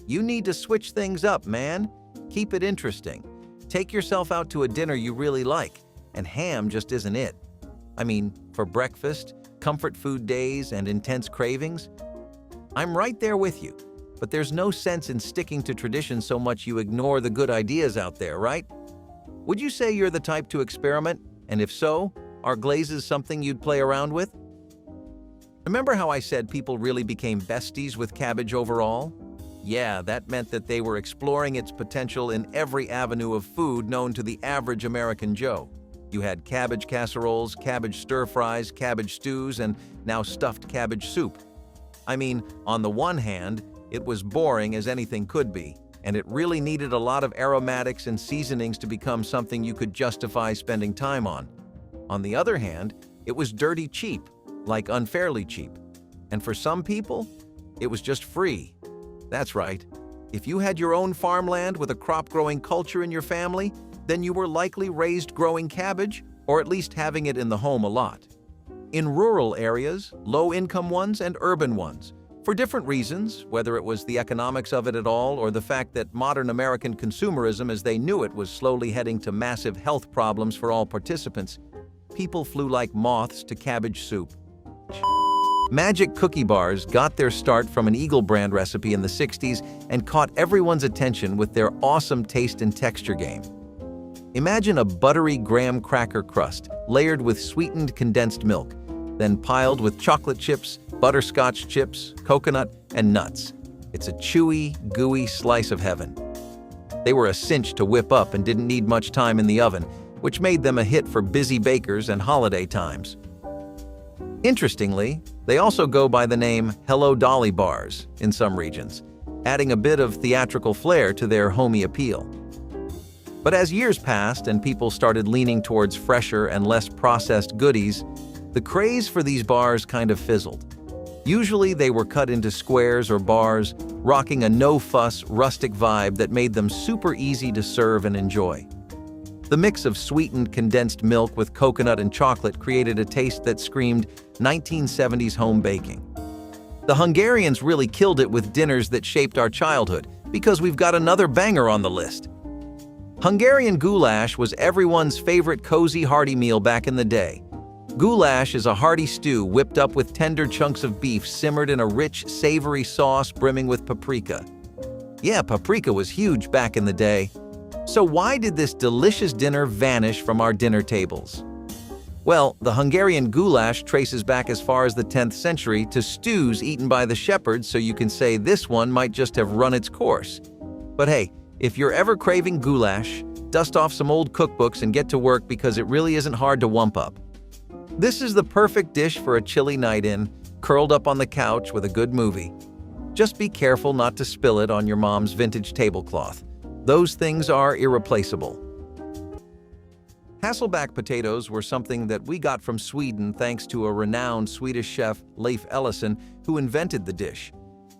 Speaker 1: You need to switch things up, man. Keep it interesting. Take yourself out to a dinner you really like, and ham just isn't it. I mean, for breakfast, comfort food days, and intense cravings, I'm right there with you. But there's no sense in sticking to tradition so much you ignore the good ideas out there, right? Would you say you're the type to experiment? And if so, are glazes something you'd play around with? Remember how I said people really became besties with cabbage overall? Yeah, that meant that they were exploring its potential in every avenue of food known to the average American Joe. You had cabbage casseroles, cabbage stir-fries, cabbage stews, and now stuffed cabbage soup. I mean, on the one hand, it was boring as anything could be, and it really needed a lot of aromatics and seasonings to become something you could justify spending time on. On the other hand, it was dirty cheap, like unfairly cheap. And for some people, it was just free. That's right. If you had your own farmland with a crop-growing culture in your family, then you were likely raised growing cabbage, or at least having it in the home a lot. In rural areas, low-income ones and urban ones, for different reasons, whether it was the economics of it at all or the fact that modern American consumerism as they knew it was slowly heading to massive health problems for all participants, people flew like moths to cabbage soup. Magic cookie bars got their start from an Eagle brand recipe in the 60s and caught everyone's attention with their awesome taste and texture game. Imagine a buttery graham cracker crust layered with sweetened condensed milk, then piled with chocolate chips, butterscotch chips, coconut, and nuts. It's a chewy, gooey slice of heaven. They were a cinch to whip up and didn't need much time in the oven, which made them a hit for busy bakers and holiday times. Interestingly, they also go by the name Hello Dolly bars in some regions, adding a bit of theatrical flair to their homey appeal. But as years passed and people started leaning towards fresher and less processed goodies, the craze for these bars kind of fizzled. Usually they were cut into squares or bars, rocking a no-fuss, rustic vibe that made them super easy to serve and enjoy. The mix of sweetened condensed milk with coconut and chocolate created a taste that screamed 1970s home baking. The Hungarians really killed it with dinners that shaped our childhood, because we've got another banger on the list. Hungarian goulash was everyone's favorite cozy, hearty meal back in the day. Goulash is a hearty stew whipped up with tender chunks of beef simmered in a rich, savory sauce brimming with paprika. Yeah, paprika was huge back in the day. So why did this delicious dinner vanish from our dinner tables? Well, the Hungarian goulash traces back as far as the 10th century to stews eaten by the shepherds, so you can say this one might just have run its course. But hey, If you're ever craving goulash, dust off some old cookbooks and get to work because it really isn't hard to wump up. This is the perfect dish for a chilly night in, curled up on the couch with a good movie. Just be careful not to spill it on your mom's vintage tablecloth. Those things are irreplaceable. Hasselback potatoes were something that we got from Sweden thanks to a renowned Swedish chef, Leif Ellison, who invented the dish.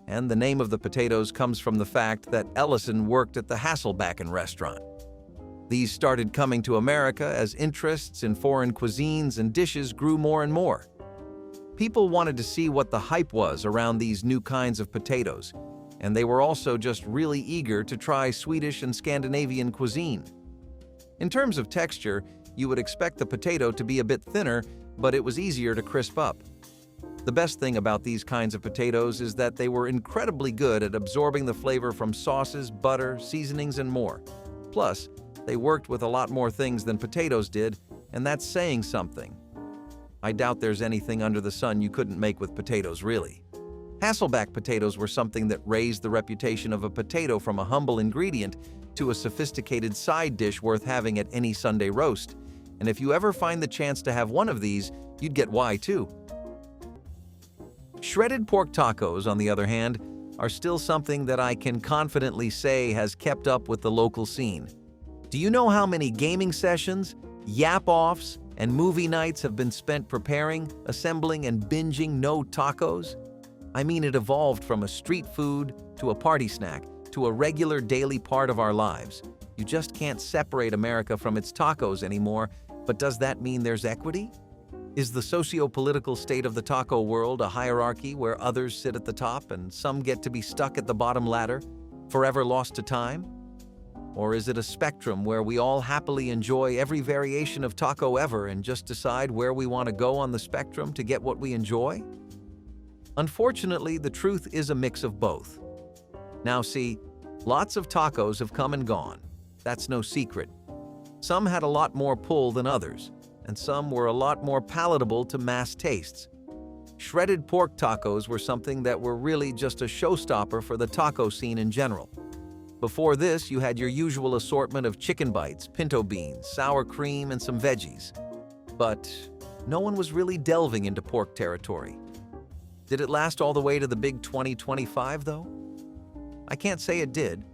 Speaker 1: And the name of the potatoes comes from the fact that Ellison worked at the Hasselbacken restaurant. These started coming to America as interests in foreign cuisines and dishes grew more and more. People wanted to see what the hype was around these new kinds of potatoes, and they were also just really eager to try Swedish and Scandinavian cuisine. In terms of texture, you would expect the potato to be a bit thinner, but it was easier to crisp up. The best thing about these kinds of potatoes is that they were incredibly good at absorbing the flavor from sauces, butter, seasonings, and more. Plus, they worked with a lot more things than potatoes did, and that's saying something. I doubt there's anything under the sun you couldn't make with potatoes, really. Hasselback potatoes were something that raised the reputation of a potato from a humble ingredient to a sophisticated side dish worth having at any Sunday roast. And if you ever find the chance to have one of these, you'd get why too. Shredded pork tacos, on the other hand, are still something that I can confidently say has kept up with the local scene. Do you know how many gaming sessions, yap-offs, and movie nights have been spent preparing, assembling, and binging no tacos? I mean, it evolved from a street food to a party snack to a regular daily part of our lives. You just can't separate America from its tacos anymore, but does that mean there's equity? Is the socio-political state of the taco world a hierarchy where others sit at the top and some get to be stuck at the bottom ladder, forever lost to time? Or is it a spectrum where we all happily enjoy every variation of taco ever and just decide where we want to go on the spectrum to get what we enjoy? Unfortunately, the truth is a mix of both. Now see, lots of tacos have come and gone. That's no secret. Some had a lot more pull than others, and some were a lot more palatable to mass tastes. Shredded pork tacos were something that were really just a showstopper for the taco scene in general. Before this, you had your usual assortment of chicken bites, pinto beans, sour cream, and some veggies. But no one was really delving into pork territory. Did it last all the way to the big 2025, though? I can't say it did.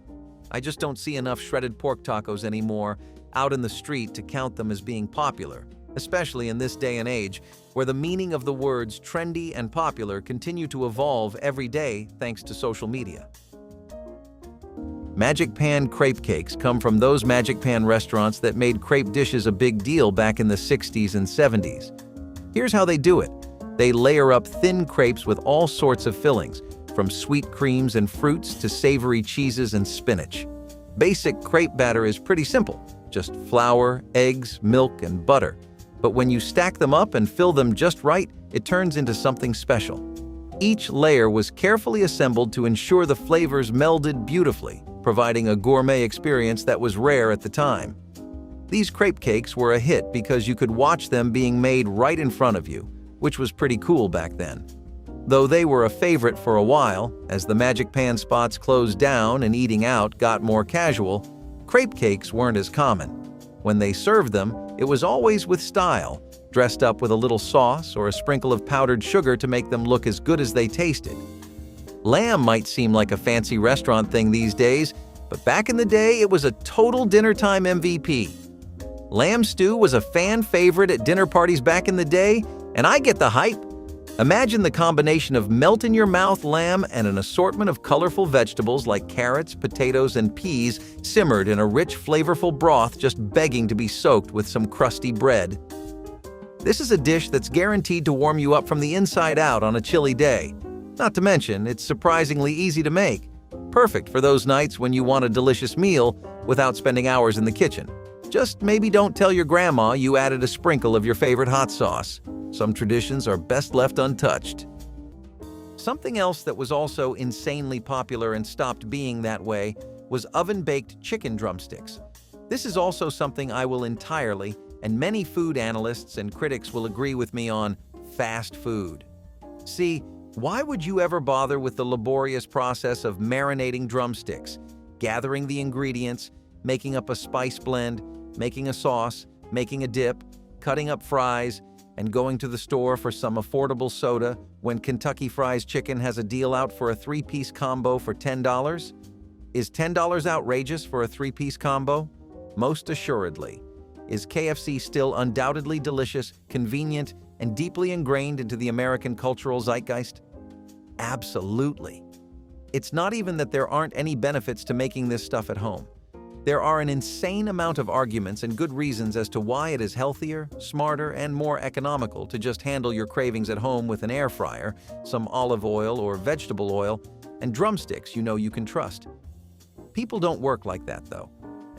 Speaker 1: I just don't see enough shredded pork tacos anymore out in the street to count them as being popular, especially in this day and age, where the meaning of the words trendy and popular continue to evolve every day thanks to social media. Magic Pan crepe cakes come from those Magic Pan restaurants that made crepe dishes a big deal back in the 60s and 70s. Here's how they do it. They layer up thin crepes with all sorts of fillings, from sweet creams and fruits to savory cheeses and spinach. Basic crepe batter is pretty simple, just flour, eggs, milk, and butter. But when you stack them up and fill them just right, it turns into something special. Each layer was carefully assembled to ensure the flavors melded beautifully, providing a gourmet experience that was rare at the time. These crepe cakes were a hit because you could watch them being made right in front of you, which was pretty cool back then. Though they were a favorite for a while, as the Magic Pan spots closed down and eating out got more casual, crepe cakes weren't as common. When they served them, it was always with style, dressed up with a little sauce or a sprinkle of powdered sugar to make them look as good as they tasted. Lamb might seem like a fancy restaurant thing these days, but back in the day, it was a total dinnertime MVP. Lamb stew was a fan favorite at dinner parties back in the day, and I get the hype. Imagine the combination of melt-in-your-mouth lamb and an assortment of colorful vegetables like carrots, potatoes, and peas simmered in a rich, flavorful broth just begging to be soaked with some crusty bread. This is a dish that's guaranteed to warm you up from the inside out on a chilly day. Not to mention, it's surprisingly easy to make. Perfect for those nights when you want a delicious meal without spending hours in the kitchen. Just maybe don't tell your grandma you added a sprinkle of your favorite hot sauce. Some traditions are best left untouched. Something else that was also insanely popular and stopped being that way was oven-baked chicken drumsticks. This is also something I will entirely, and many food analysts and critics will agree with me on, fast food. See, why would you ever bother with the laborious process of marinating drumsticks? gathering the ingredients, making up a spice blend, making a sauce, making a dip, cutting up fries, and going to the store for some affordable soda when Kentucky Fried Chicken has a deal out for a 3-piece combo for $10? Is $10 outrageous for a 3-piece combo? Most assuredly. Is KFC still undoubtedly delicious, convenient, and deeply ingrained into the American cultural zeitgeist? Absolutely. It's not even that there aren't any benefits to making this stuff at home. There are an insane amount of arguments and good reasons as to why it is healthier, smarter, and more economical to just handle your cravings at home with an air fryer, some olive oil or vegetable oil, and drumsticks you can trust. People don't work like that, though.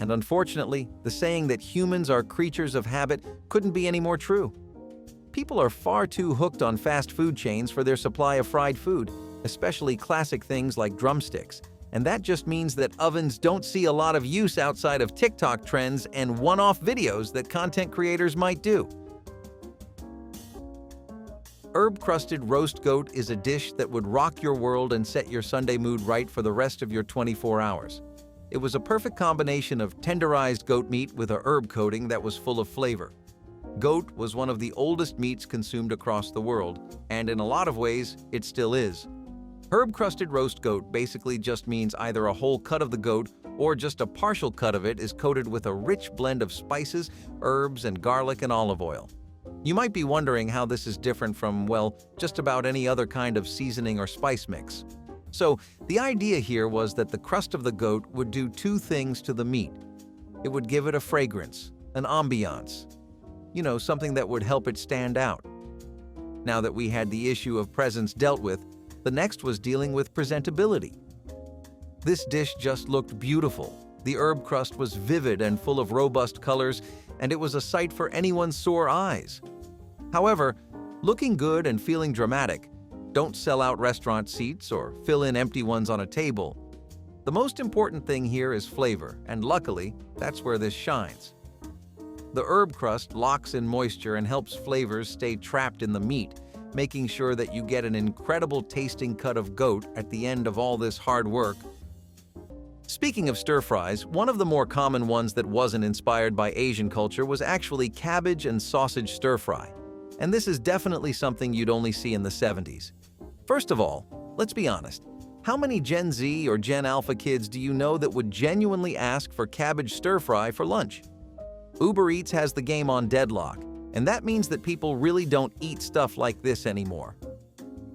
Speaker 1: And unfortunately, the saying that humans are creatures of habit couldn't be any more true. People are far too hooked on fast food chains for their supply of fried food, especially classic things like drumsticks. And that just means that ovens don't see a lot of use outside of TikTok trends and one-off videos that content creators might do. Herb-crusted roast goat is a dish that would rock your world and set your Sunday mood right for the rest of your 24 hours. It was a perfect combination of tenderized goat meat with a herb coating that was full of flavor. Goat was one of the oldest meats consumed across the world, and in a lot of ways, it still is. Herb-crusted roast goat basically just means either a whole cut of the goat or just a partial cut of it is coated with a rich blend of spices, herbs, and garlic and olive oil. You might be wondering how this is different from, well, just about any other kind of seasoning or spice mix. So, the idea here was that the crust of the goat would do two things to the meat. It would give it a fragrance, an ambiance, something that would help it stand out. Now that we had the issue of presence dealt with, the next was dealing with presentability. This dish just looked beautiful. The herb crust was vivid and full of robust colors, and it was a sight for anyone's sore eyes. However, looking good and feeling dramatic don't sell out restaurant seats or fill in empty ones on a table. The most important thing here is flavor, and luckily, that's where this shines. The herb crust locks in moisture and helps flavors stay trapped in the meat, making sure that you get an incredible tasting cut of goat at the end of all this hard work. Speaking of stir-fries, one of the more common ones that wasn't inspired by Asian culture was actually cabbage and sausage stir-fry. And this is definitely something you'd only see in the 70s. First of all, let's be honest. How many Gen Z or Gen Alpha kids do you know that would genuinely ask for cabbage stir-fry for lunch? Uber Eats has the game on deadlock, and that means that people really don't eat stuff like this anymore.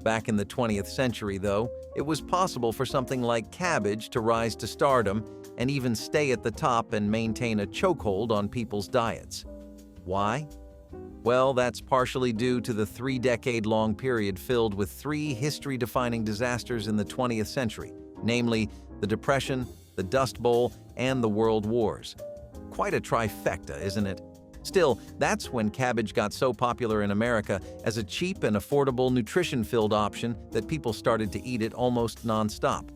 Speaker 1: Back in the 20th century, though, it was possible for something like cabbage to rise to stardom and even stay at the top and maintain a chokehold on people's diets. Why? Well, that's partially due to the 3-decade-long period filled with 3 history-defining disasters in the 20th century, namely the Depression, the Dust Bowl, and the World Wars. Quite a trifecta, isn't it? Still, that's when cabbage got so popular in America as a cheap and affordable nutrition-filled option that people started to eat it almost non-stop.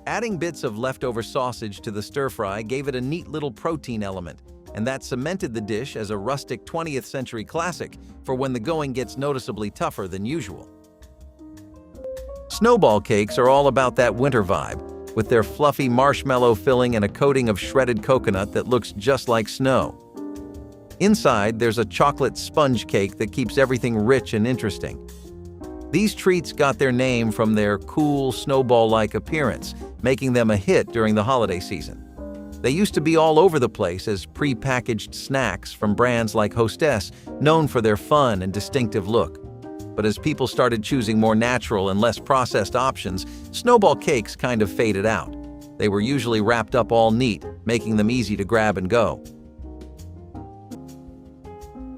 Speaker 1: Adding bits of leftover sausage to the stir-fry gave it a neat little protein element, and that cemented the dish as a rustic 20th century classic for when the going gets noticeably tougher than usual. Snowball cakes are all about that winter vibe, with their fluffy marshmallow filling and a coating of shredded coconut that looks just like snow. Inside, there's a chocolate sponge cake that keeps everything rich and interesting. These treats got their name from their cool, snowball-like appearance, making them a hit during the holiday season. They used to be all over the place as pre-packaged snacks from brands like Hostess, known for their fun and distinctive look. But as people started choosing more natural and less processed options, snowball cakes kind of faded out. They were usually wrapped up all neat, making them easy to grab and go.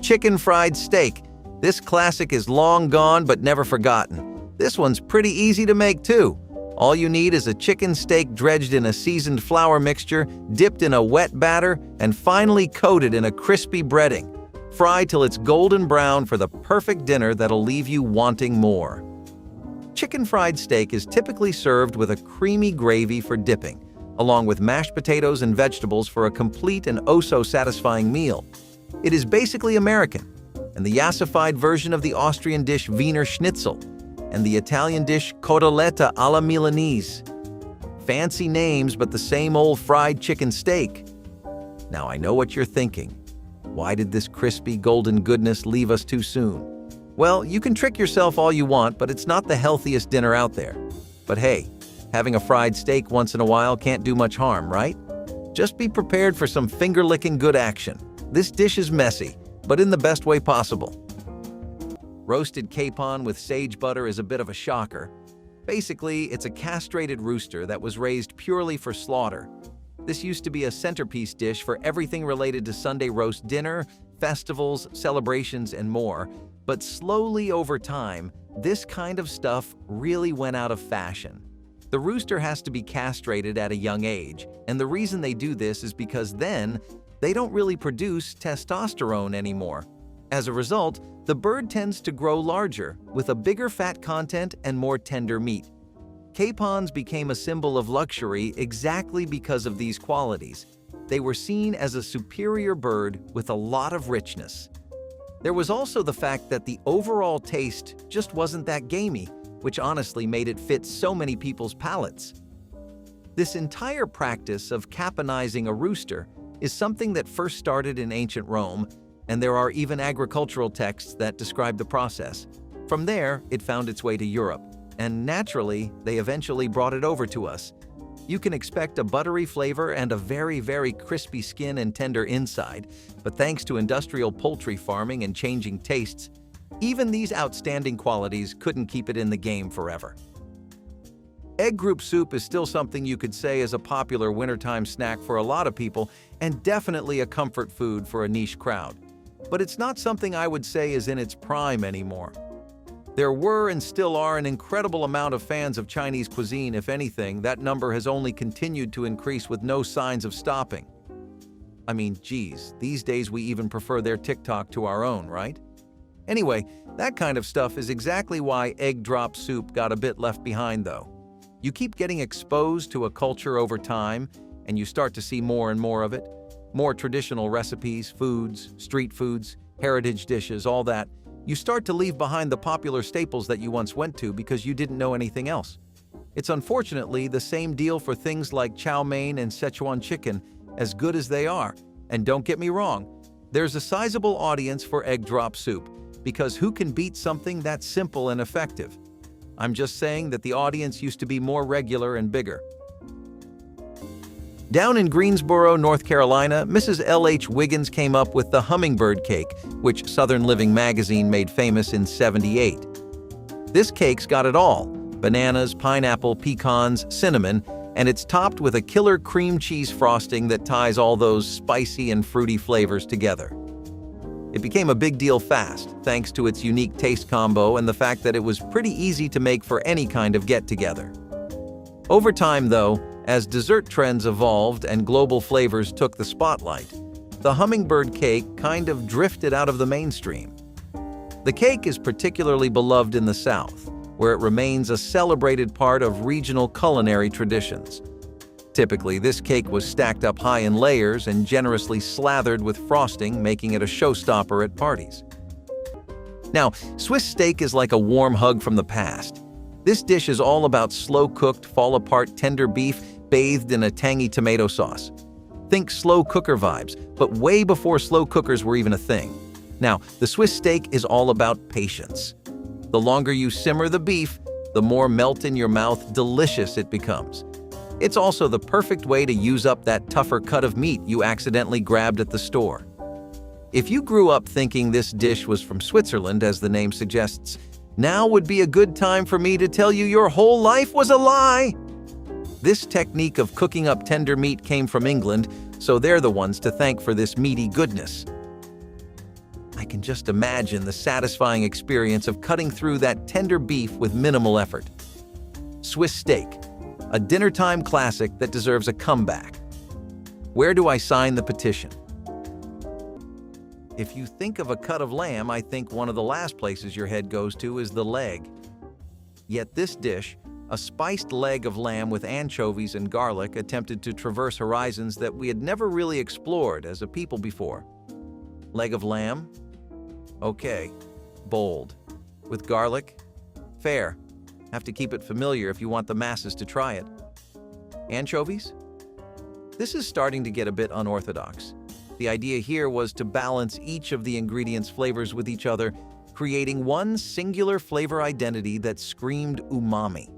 Speaker 1: Chicken fried steak. This classic is long gone but never forgotten. This one's pretty easy to make too. All you need is a chicken steak dredged in a seasoned flour mixture, dipped in a wet batter, and finally coated in a crispy breading. Fry till it's golden brown for the perfect dinner that'll leave you wanting more. Chicken fried steak is typically served with a creamy gravy for dipping, along with mashed potatoes and vegetables for a complete and oh-so-satisfying meal. It is basically American, and the yassified version of the Austrian dish Wiener Schnitzel, and the Italian dish cotoletta alla Milanese. Fancy names, but the same old fried chicken steak. Now I know what you're thinking. Why did this crispy golden goodness leave us too soon? Well, you can trick yourself all you want, but it's not the healthiest dinner out there. But hey, having a fried steak once in a while can't do much harm, right? Just be prepared for some finger-licking good action. This dish is messy, but in the best way possible. Roasted capon with sage butter is a bit of a shocker. Basically, it's a castrated rooster that was raised purely for slaughter. This used to be a centerpiece dish for everything related to Sunday roast dinner, festivals, celebrations, and more. But slowly over time, this kind of stuff really went out of fashion. The rooster has to be castrated at a young age, and the reason they do this is because then they don't really produce testosterone anymore. As a result, the bird tends to grow larger, with a bigger fat content and more tender meat. Capons became a symbol of luxury exactly because of these qualities. They were seen as a superior bird with a lot of richness. There was also the fact that the overall taste just wasn't that gamey, which honestly made it fit so many people's palates. This entire practice of caponizing a rooster is something that first started in ancient Rome, and there are even agricultural texts that describe the process. From there, it found its way to Europe, and naturally, they eventually brought it over to us. You can expect a buttery flavor and a very, very crispy skin and tender inside, but thanks to industrial poultry farming and changing tastes, even these outstanding qualities couldn't keep it in the game forever. Egg group soup is still something you could say is a popular wintertime snack for a lot of people and definitely a comfort food for a niche crowd. But it's not something I would say is in its prime anymore. There were and still are an incredible amount of fans of Chinese cuisine. If anything, that number has only continued to increase with no signs of stopping. I mean, geez, these days we even prefer their TikTok to our own, right? Anyway, that kind of stuff is exactly why egg drop soup got a bit left behind though. You keep getting exposed to a culture over time, and you start to see more and more of it. More traditional recipes, foods, street foods, heritage dishes, all that. You start to leave behind the popular staples that you once went to because you didn't know anything else. It's unfortunately the same deal for things like chow mein and Szechuan chicken, as good as they are. And don't get me wrong, there's a sizable audience for egg drop soup, because who can beat something that's simple and effective? I'm just saying that the audience used to be more regular and bigger. Down in Greensboro, North Carolina, Mrs. L.H. Wiggins came up with the Hummingbird cake, which Southern Living magazine made famous in '78. This cake's got it all: bananas, pineapple, pecans, cinnamon, and it's topped with a killer cream cheese frosting that ties all those spicy and fruity flavors together. It became a big deal fast, thanks to its unique taste combo and the fact that it was pretty easy to make for any kind of get-together. Over time, though, as dessert trends evolved and global flavors took the spotlight, the Hummingbird cake kind of drifted out of the mainstream. The cake is particularly beloved in the South, where it remains a celebrated part of regional culinary traditions. Typically, this cake was stacked up high in layers and generously slathered with frosting, making it a showstopper at parties. Now, Swiss steak is like a warm hug from the past. This dish is all about slow-cooked, fall-apart tender beef bathed in a tangy tomato sauce. Think slow cooker vibes, but way before slow cookers were even a thing. Now, the Swiss steak is all about patience. The longer you simmer the beef, the more melt-in-your-mouth delicious it becomes. It's also the perfect way to use up that tougher cut of meat you accidentally grabbed at the store. If you grew up thinking this dish was from Switzerland, as the name suggests, now would be a good time for me to tell you your whole life was a lie. This technique of cooking up tender meat came from England, so they're the ones to thank for this meaty goodness. I can just imagine the satisfying experience of cutting through that tender beef with minimal effort. Swiss steak, a dinnertime classic that deserves a comeback. Where do I sign the petition? If you think of a cut of lamb, I think one of the last places your head goes to is the leg. Yet this dish, a spiced leg of lamb with anchovies and garlic, attempted to traverse horizons that we had never really explored as a people before. Leg of lamb? Okay. Bold. With garlic? Fair. Have to keep it familiar if you want the masses to try it. Anchovies? This is starting to get a bit unorthodox. The idea here was to balance each of the ingredients' flavors with each other, creating one singular flavor identity that screamed umami.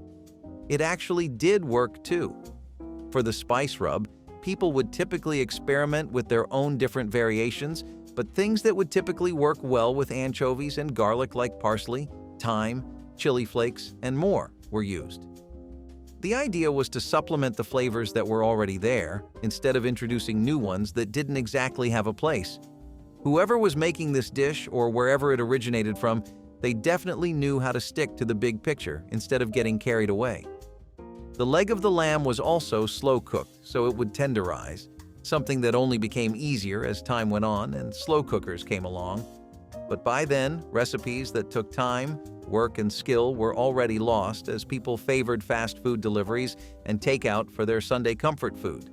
Speaker 1: It actually did work too. For the spice rub, people would typically experiment with their own different variations, but things that would typically work well with anchovies and garlic like parsley, thyme, chili flakes, and more were used. The idea was to supplement the flavors that were already there, instead of introducing new ones that didn't exactly have a place. Whoever was making this dish, or wherever it originated from, they definitely knew how to stick to the big picture instead of getting carried away. The leg of the lamb was also slow-cooked, so it would tenderize, something that only became easier as time went on and slow cookers came along. But by then, recipes that took time, work, and skill were already lost as people favored fast food deliveries and takeout for their Sunday comfort food.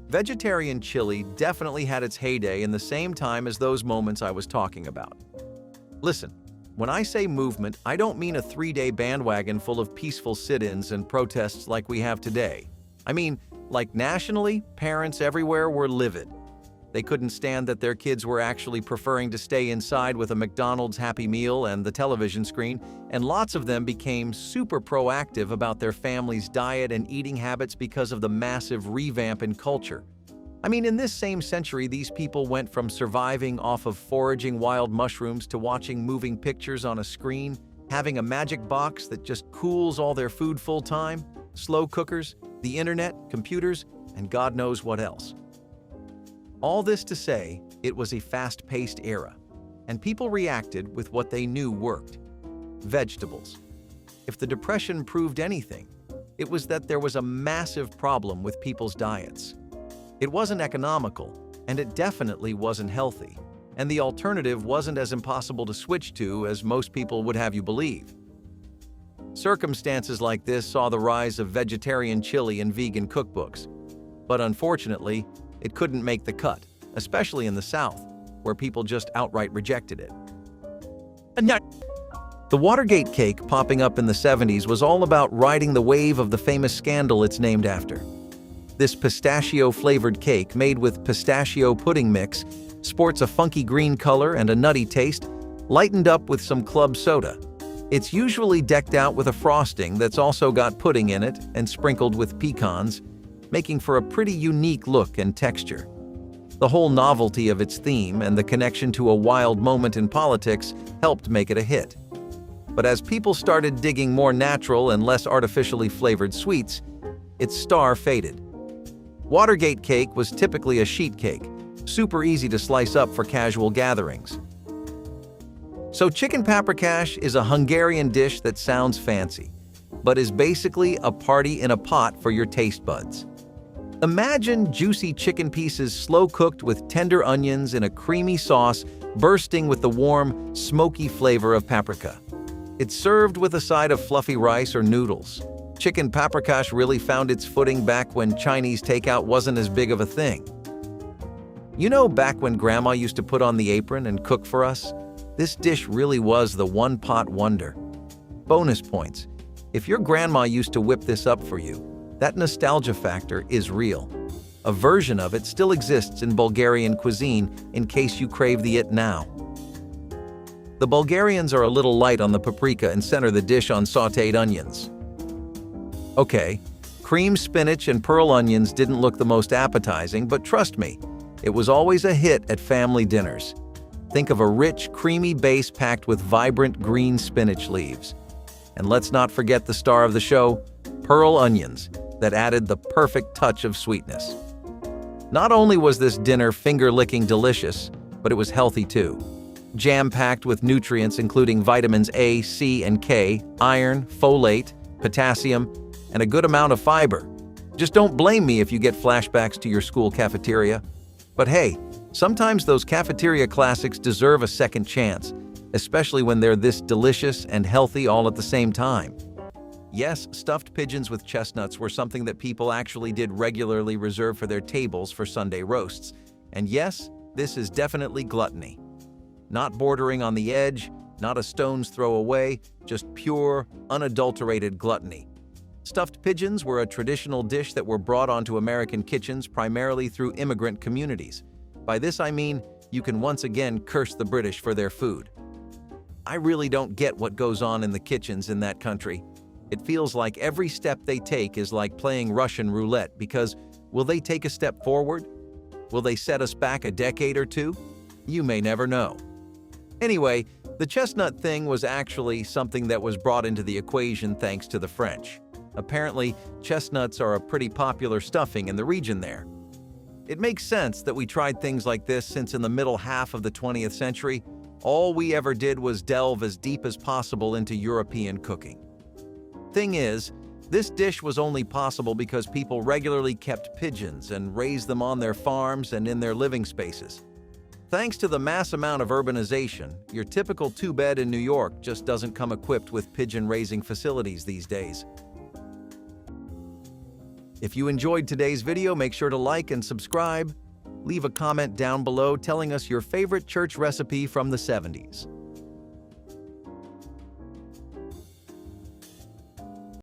Speaker 1: Vegetarian chili definitely had its heyday in the same time as those moments I was talking about. Listen, when I say movement, I don't mean a 3-day bandwagon full of peaceful sit-ins and protests like we have today. I mean, like nationally, parents everywhere were livid. They couldn't stand that their kids were actually preferring to stay inside with a McDonald's Happy Meal and the television screen, and lots of them became super proactive about their family's diet and eating habits because of the massive revamp in culture. I mean, in this same century, these people went from surviving off of foraging wild mushrooms to watching moving pictures on a screen, having a magic box that just cools all their food full-time, slow cookers, the internet, computers, and God knows what else. All this to say, it was a fast-paced era, and people reacted with what they knew worked: vegetables. If the Depression proved anything, it was that there was a massive problem with people's diets. It wasn't economical, and it definitely wasn't healthy, and the alternative wasn't as impossible to switch to as most people would have you believe. Circumstances like this saw the rise of vegetarian chili in vegan cookbooks, but unfortunately, it couldn't make the cut, especially in the South, where people just outright rejected it. The Watergate cake popping up in the 70s was all about riding the wave of the famous scandal it's named after. This pistachio-flavored cake, made with pistachio pudding mix, sports a funky green color and a nutty taste, lightened up with some club soda. It's usually decked out with a frosting that's also got pudding in it and sprinkled with pecans, making for a pretty unique look and texture. The whole novelty of its theme and the connection to a wild moment in politics helped make it a hit. But as people started digging more natural and less artificially flavored sweets, its star faded. Watergate cake was typically a sheet cake, super easy to slice up for casual gatherings. So chicken paprikash is a Hungarian dish that sounds fancy, but is basically a party in a pot for your taste buds. Imagine juicy chicken pieces slow-cooked with tender onions in a creamy sauce, bursting with the warm, smoky flavor of paprika. It's served with a side of fluffy rice or noodles. Chicken paprikash really found its footing back when Chinese takeout wasn't as big of a thing. You know, back when Grandma used to put on the apron and cook for us? This dish really was the one-pot wonder. Bonus points: if your grandma used to whip this up for you, that nostalgia factor is real. A version of it still exists in Bulgarian cuisine in case you crave the it now. The Bulgarians are a little light on the paprika and center the dish on sautéed onions. Okay, cream spinach and pearl onions didn't look the most appetizing, but trust me, it was always a hit at family dinners. Think of a rich, creamy base packed with vibrant green spinach leaves. And let's not forget the star of the show, pearl onions, that added the perfect touch of sweetness. Not only was this dinner finger-licking delicious, but it was healthy too. Jam-packed with nutrients including vitamins A, C, and K, iron, folate, potassium, and a good amount of fiber. Just don't blame me if you get flashbacks to your school cafeteria. But hey, sometimes those cafeteria classics deserve a second chance, especially when they're this delicious and healthy all at the same time. Yes, stuffed pigeons with chestnuts were something that people actually did regularly reserve for their tables for Sunday roasts. And yes, this is definitely gluttony. Not bordering on the edge, not a stone's throw away, just pure, unadulterated gluttony. Stuffed pigeons were a traditional dish that were brought onto American kitchens primarily through immigrant communities. By this I mean, you can once again curse the British for their food. I really don't get what goes on in the kitchens in that country. It feels like every step they take is like playing Russian roulette because will they take a step forward? Will they set us back a decade or two? You may never know. Anyway, the chestnut thing was actually something that was brought into the equation thanks to the French. Apparently, chestnuts are a pretty popular stuffing in the region there. It makes sense that we tried things like this since in the middle half of the 20th century, all we ever did was delve as deep as possible into European cooking. Thing is, this dish was only possible because people regularly kept pigeons and raised them on their farms and in their living spaces. Thanks to the mass amount of urbanization, your typical two-bed in New York just doesn't come equipped with pigeon-raising facilities these days. If you enjoyed today's video, make sure to like and subscribe. Leave a comment down below telling us your favorite church recipe from the 70s.